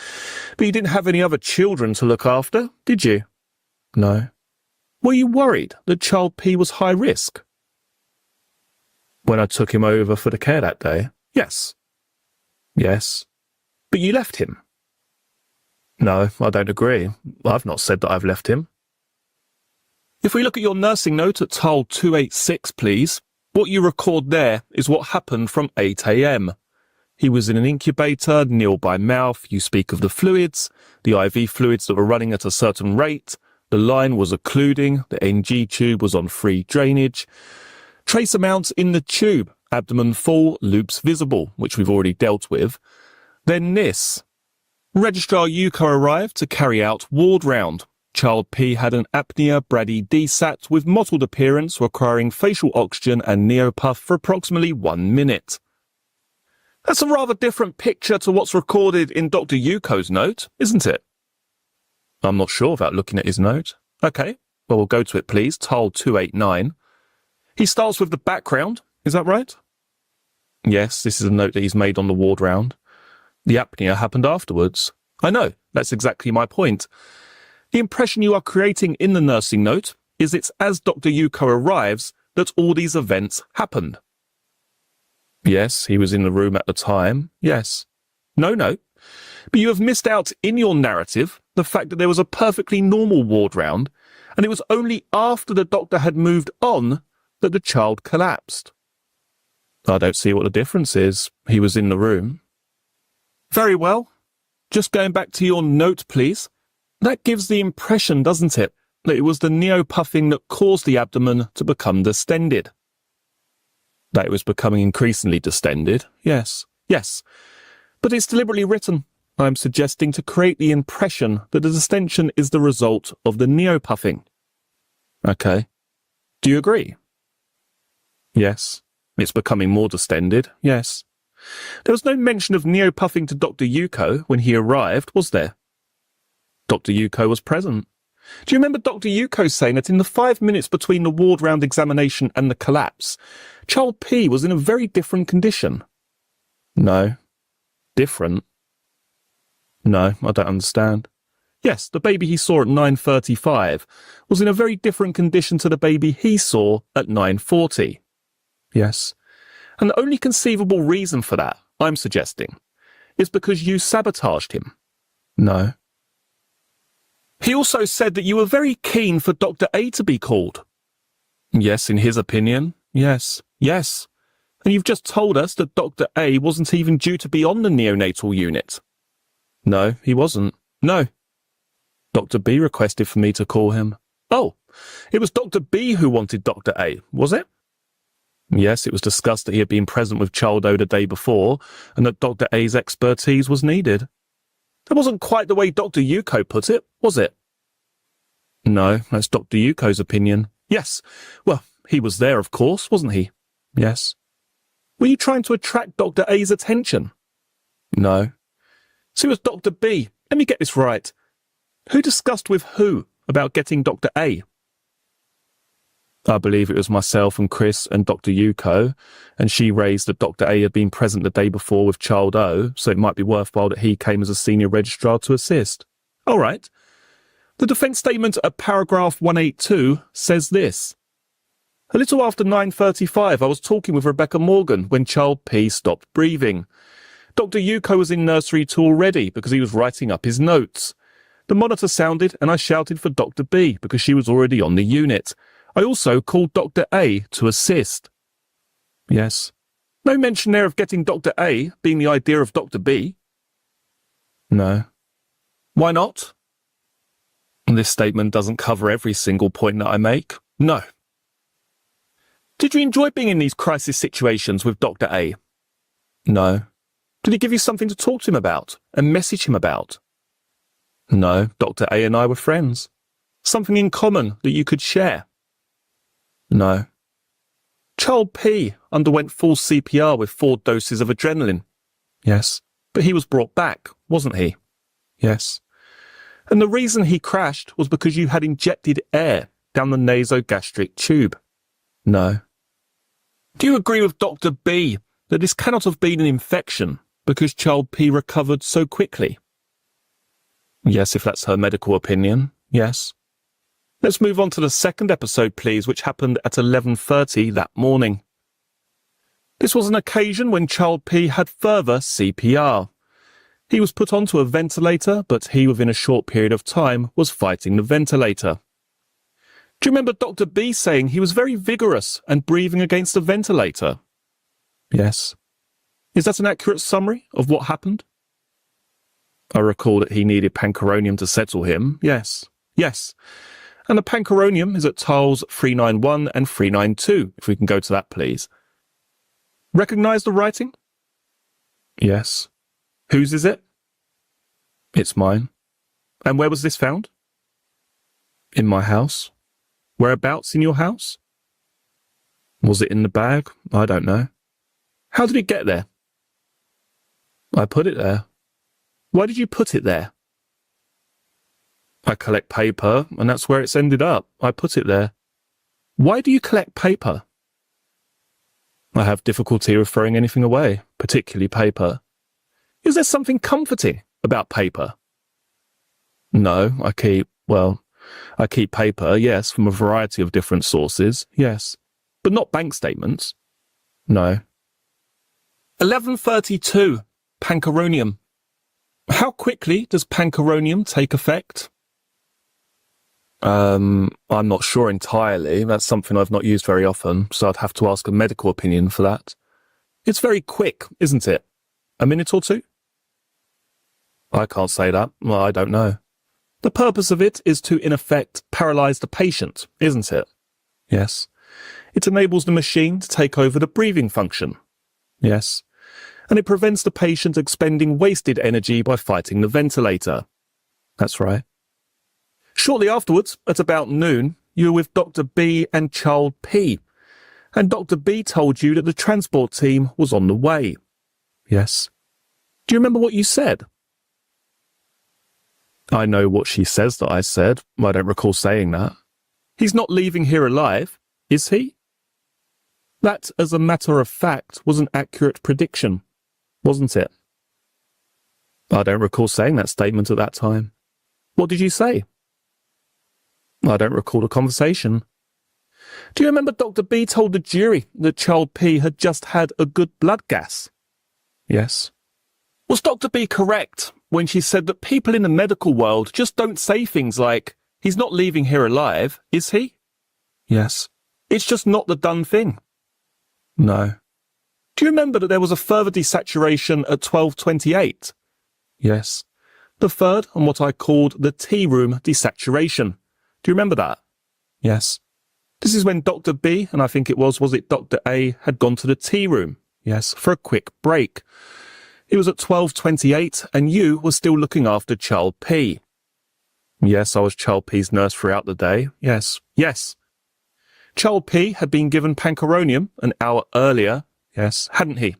But you didn't have any other children to look after, did you? No. Were you worried that child P was high risk? When I took him over for the care that day? Yes. Yes. But you left him? No, I don't agree. I've not said that I've left him. If we look at your nursing note at tile 286, please, what you record there is what happened from 8 a.m. He was in an incubator, nil by mouth. You speak of the fluids, the IV fluids that were running at a certain rate. The line was occluding. The NG tube was on free drainage. Trace amounts in the tube. Abdomen full, loops visible, which we've already dealt with. Then this. Registrar Yuko arrived to carry out ward round. Child P had an apnea brady-desat with mottled appearance requiring facial oxygen and neopuff for approximately 1 minute. That's a rather different picture to what's recorded in Dr. Yuko's note, isn't it? I'm not sure without looking at his note. Okay, well, we'll go to it, please. Tile 289. He starts with the background, is that right? Yes, this is a note that he's made on the ward round. The apnea happened afterwards. I know, that's exactly my point. The impression you are creating in the nursing note is it's as Dr. Yuko arrives that all these events happened. Yes, he was in the room at the time, yes. No, but you have missed out in your narrative the fact that there was a perfectly normal ward round, and it was only after the doctor had moved on that the child collapsed. I don't see what the difference is. He was in the room. Very well. Just going back to your note, please. That gives the impression, doesn't it, that it was the neopuffing that caused the abdomen to become distended. That it was becoming increasingly distended, yes. But it's deliberately written. I'm suggesting to create the impression that the distension is the result of the neopuffing. Okay. Do you agree? Yes. It's becoming more distended, yes. There was no mention of neopuffing to Dr. Yuko when he arrived, was there? Dr. Yuko was present. Do you remember Dr. Yuko saying that in the 5 minutes between the ward round examination and the collapse, Child P was in a very different condition? No. Different? No, I don't understand. Yes, the baby he saw at 9:35 was in a very different condition to the baby he saw at 9:40. Yes. And the only conceivable reason for that, I'm suggesting, is because you sabotaged him. No. He also said that you were very keen for Dr. A to be called. Yes, in his opinion. Yes. And you've just told us that Dr. A wasn't even due to be on the neonatal unit. No, he wasn't. No. Dr. B requested for me to call him. Oh, it was Dr. B who wanted Dr. A, was it? Yes, it was discussed that he had been present with Child O the day before and that Dr. A's expertise was needed. That wasn't quite the way Dr. Yuko put it, was it? No, that's Dr. Yuko's opinion. Yes. Well, he was there, of course, wasn't he? Yes. Were you trying to attract Dr. A's attention? No. So it was Dr. B. Let me get this right. Who discussed with who about getting Dr. A? I believe it was myself and Chris and Dr. Yuko, and she raised that Dr. A had been present the day before with Child O, so it might be worthwhile that he came as a senior registrar to assist. All right. The defence statement at paragraph 182 says this. A little after 9:35, I was talking with Rebecca Morgan when Child P stopped breathing. Dr. Yuko was in nursery 2 already because he was writing up his notes. The monitor sounded and I shouted for Dr. B because she was already on the unit. I also called Dr. A to assist. Yes. No mention there of getting Dr. A being the idea of Dr. B. No. Why not? This statement doesn't cover every single point that I make. No. Did you enjoy being in these crisis situations with Dr. A? No. Did he give you something to talk to him about and message him about? No, Dr. A and I were friends. Something in common that you could share? No. Child P underwent full CPR with 4 doses of adrenaline. Yes. But he was brought back, wasn't he? Yes. And the reason he crashed was because you had injected air down the nasogastric tube. No. Do you agree with Dr. B that this cannot have been an infection because Child P recovered so quickly? Yes, if that's her medical opinion, yes. Let's move on to the second episode, please, which happened at 11:30 that morning. This was an occasion when Child P had further CPR. He was put onto a ventilator, but he, within a short period of time, was fighting the ventilator. Do you remember Dr. B saying he was very vigorous and breathing against the ventilator? Yes. Is that an accurate summary of what happened? I recall that he needed pancuronium to settle him. Yes. And the pancuronium is at tiles 391 and 392, if we can go to that, please. Recognise the writing? Yes. Whose is it? It's mine. And where was this found? In my house. Whereabouts in your house? Was it in the bag? I don't know. How did it get there? I put it there. Why did you put it there? I collect paper, and that's where it's ended up. I put it there. Why do you collect paper? I have difficulty with throwing anything away, particularly paper. Is there something comforting about paper? No, I keep paper, yes, from a variety of different sources, yes, but not bank statements. No. 1132. Pancaronium. How quickly does pancaronium take effect? I'm not sure entirely. That's something I've not used very often, so I'd have to ask a medical opinion for that. It's very quick, isn't it? A minute or two? I can't say that. Well, I don't know. The purpose of it is to, in effect, paralyze the patient, isn't it? Yes. It enables the machine to take over the breathing function. Yes. And it prevents the patient expending wasted energy by fighting the ventilator. That's right. Shortly afterwards, at about noon, you were with Dr. B and Child P, and Dr. B told you that the transport team was on the way. Yes. Do you remember what you said? I know what she says that I said. I don't recall saying that. He's not leaving here alive, is he? That, as a matter of fact, was an accurate prediction, wasn't it? I don't recall saying that statement at that time. What did you say? I don't recall the conversation. Do you remember Dr. B told the jury that Child P had just had a good blood gas? Yes. Was Dr. B correct when she said that people in the medical world just don't say things like, he's not leaving here alive, is he? Yes. It's just not the done thing. No. Do you remember that there was a further desaturation at 12:28? Yes. The third on what I called the tea room desaturation. Do you remember that? Yes. This is when Dr. B, and I think it was it Dr. A, had gone to the tea room. Yes, for a quick break. It was at 12:28, and you were still looking after Child P. Yes, I was Child P's nurse throughout the day. Yes. Yes. Child P had been given pancaronium an hour earlier. Yes, hadn't he?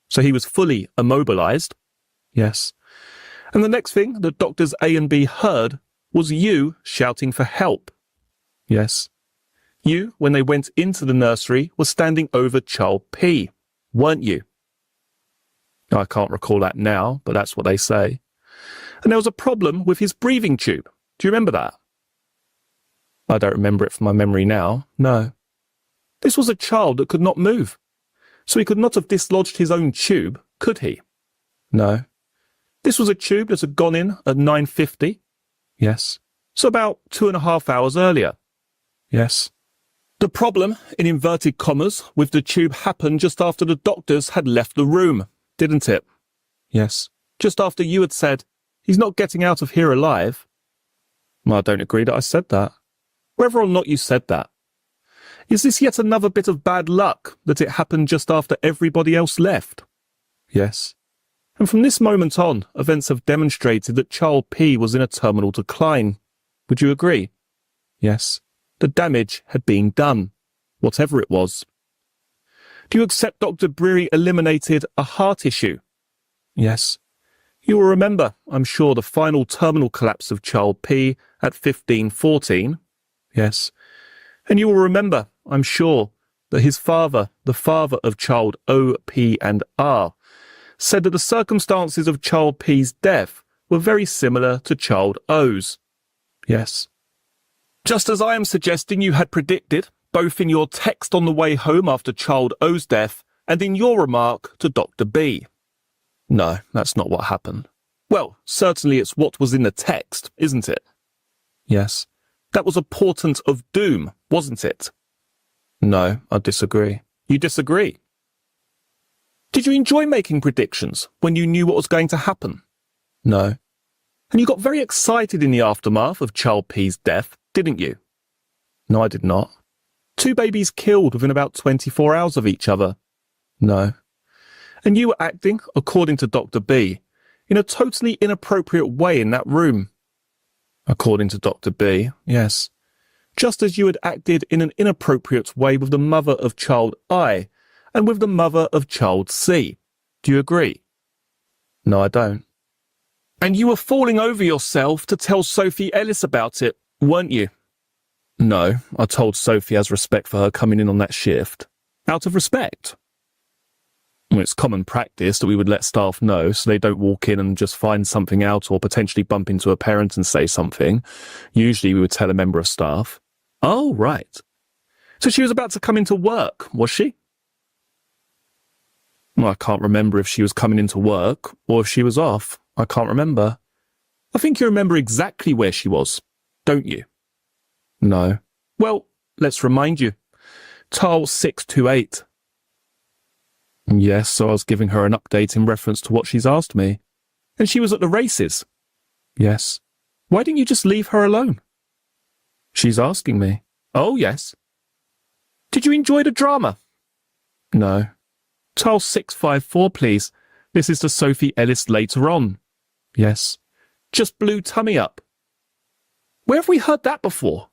So he was fully immobilized. Yes. And the next thing that doctors A and B heard was you shouting for help. Yes. You, when they went into the nursery, were standing over Child P, weren't you? I can't recall that now, but that's what they say. And there was a problem with his breathing tube. Do you remember that? I don't remember it from my memory now, no. This was a child that could not move. So he could not have dislodged his own tube, could he? No. This was a tube that had gone in at 9:50. Yes. So about 2.5 hours earlier. Yes. The problem, in inverted commas, with the tube happened just after the doctors had left the room, didn't it? Yes. Just after you had said, he's not getting out of here alive. I don't agree that I said that. Whether or not you said that. Is this yet another bit of bad luck that it happened just after everybody else left? Yes. And from this moment on, events have demonstrated that Child P was in a terminal decline. Would you agree? Yes. The damage had been done, whatever it was. Do you accept Dr. Breary eliminated a heart issue? Yes. You will remember, I'm sure, the final terminal collapse of Child P at 15:14. Yes. And you will remember, I'm sure, that his father, the father of Child O, P and R, said that the circumstances of Child P's death were very similar to Child O's. Yes. Just as I am suggesting you had predicted, both in your text on the way home after Child O's death and in your remark to Dr. B. No, that's not what happened. Well, certainly it's what was in the text, isn't it? Yes. That was a portent of doom, wasn't it? No, I disagree. You disagree? Did you enjoy making predictions when you knew what was going to happen? No. And you got very excited in the aftermath of Child P's death, didn't you? No, I did not. 2 babies killed within about 24 hours of each other. No. And you were acting, according to Dr. B, in a totally inappropriate way in that room. According to Dr. B, yes. Just as you had acted in an inappropriate way with the mother of child I and with the mother of child C. Do you agree? No, I don't. And you were falling over yourself to tell Sophie Ellis about it, weren't you? No, I told Sophie as respect for her coming in on that shift. Out of respect. Well, it's common practice that we would let staff know so they don't walk in and just find something out or potentially bump into a parent and say something. Usually we would tell a member of staff. Oh, right. So she was about to come into work, was she? Well, I can't remember if she was coming into work or if she was off. I can't remember. I think you remember exactly where she was, don't you? No. Well, let's remind you. Tile 628. Yes, so I was giving her an update in reference to what she's asked me. And she was at the races. Yes. Why didn't you just leave her alone? She's asking me. Oh, yes. Did you enjoy the drama? No. Tile 654, please. This is to Sophie Ellis later on. Yes. Just blew tummy up. Where have we heard that before?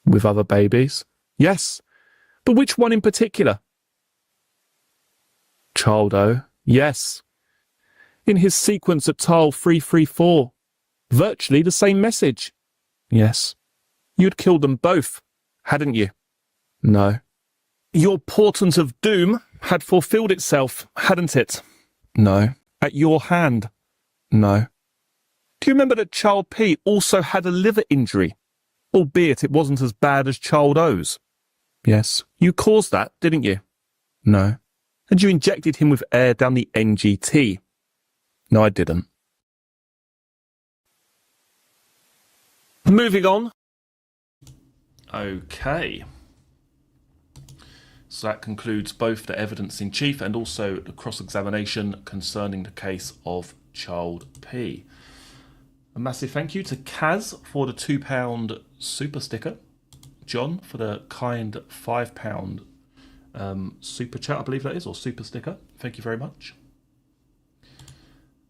With other babies? Yes. But which one in particular? Child O? Yes. In his sequence at tile 334. Virtually the same message. Yes. You'd killed them both, hadn't you? No. Your portent of doom had fulfilled itself, hadn't it? No. At your hand? No. Do you remember that Child P also had a liver injury? Albeit it wasn't as bad as Child O's. Yes. You caused that, didn't you? No. And you injected him with air down the NGT? No, I didn't. Moving on. Okay. So that concludes both the evidence in chief and also the cross-examination concerning the case of Child P. A massive thank you to Kaz for the £2 super sticker, John for the kind £5 super chat, I believe that is, or super sticker. Thank you very much.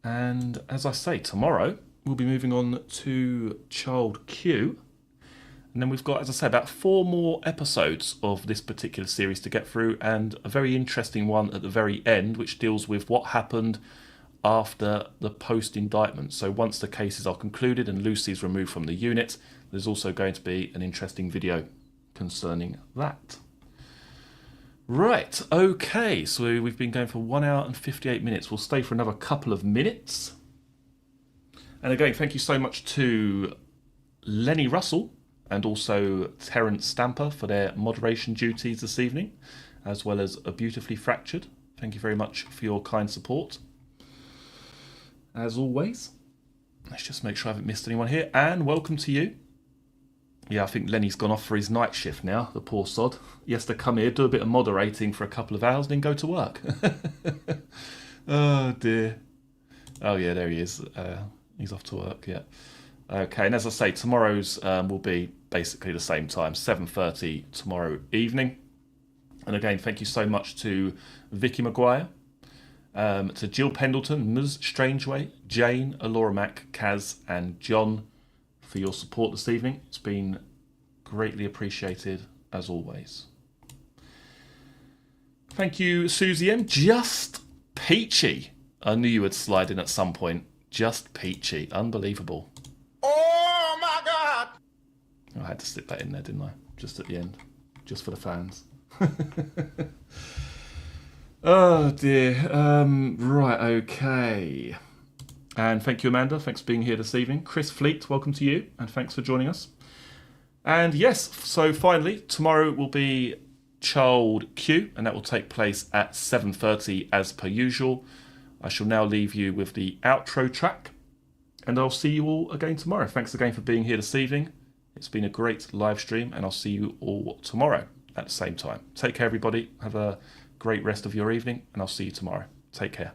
And as I say, tomorrow we'll be moving on to Child Q. And then we've got, as I say, about 4 more episodes of this particular series to get through, and a very interesting one at the very end, which deals with what happened after the post-indictment. So once the cases are concluded and Lucy's removed from the unit, there's also going to be an interesting video concerning that. Right, okay, so we've been going for 1 hour and 58 minutes. We'll stay for another couple of minutes. And again, thank you so much to Lenny Russell and also Terence Stamper for their moderation duties this evening, as well as A Beautifully Fractured. Thank you very much for your kind support. As always, let's just make sure I haven't missed anyone here. And welcome to you. Yeah, I think Lenny's gone off for his night shift now, the poor sod. He has to come here, do a bit of moderating for a couple of hours, then go to work. Oh, dear. Oh, yeah, there he is. He's off to work, yeah. Okay, and as I say, tomorrow's will be basically the same time, 7:30 tomorrow evening. And again, thank you so much to Vicky Maguire, to Jill Pendleton, Ms. Strangeway, Jane, Alora Mack, Kaz, and John for your support this evening. It's been greatly appreciated, as always. Thank you, Susie M. Just peachy. I knew you would slide in at some point. Just peachy. Unbelievable. Oh my God! I had to slip that in there, didn't I? Just at the end. Just for the fans. Oh dear. Right, okay. And thank you, Amanda. Thanks for being here this evening. Chris Fleet, welcome to you, and thanks for joining us. And yes, so finally, tomorrow will be Child Q, and that will take place at 7:30 as per usual. I shall now leave you with the outro track, and I'll see you all again tomorrow. Thanks again for being here this evening. It's been a great live stream, and I'll see you all tomorrow at the same time. Take care, everybody. Have a great rest of your evening, and I'll see you tomorrow. Take care.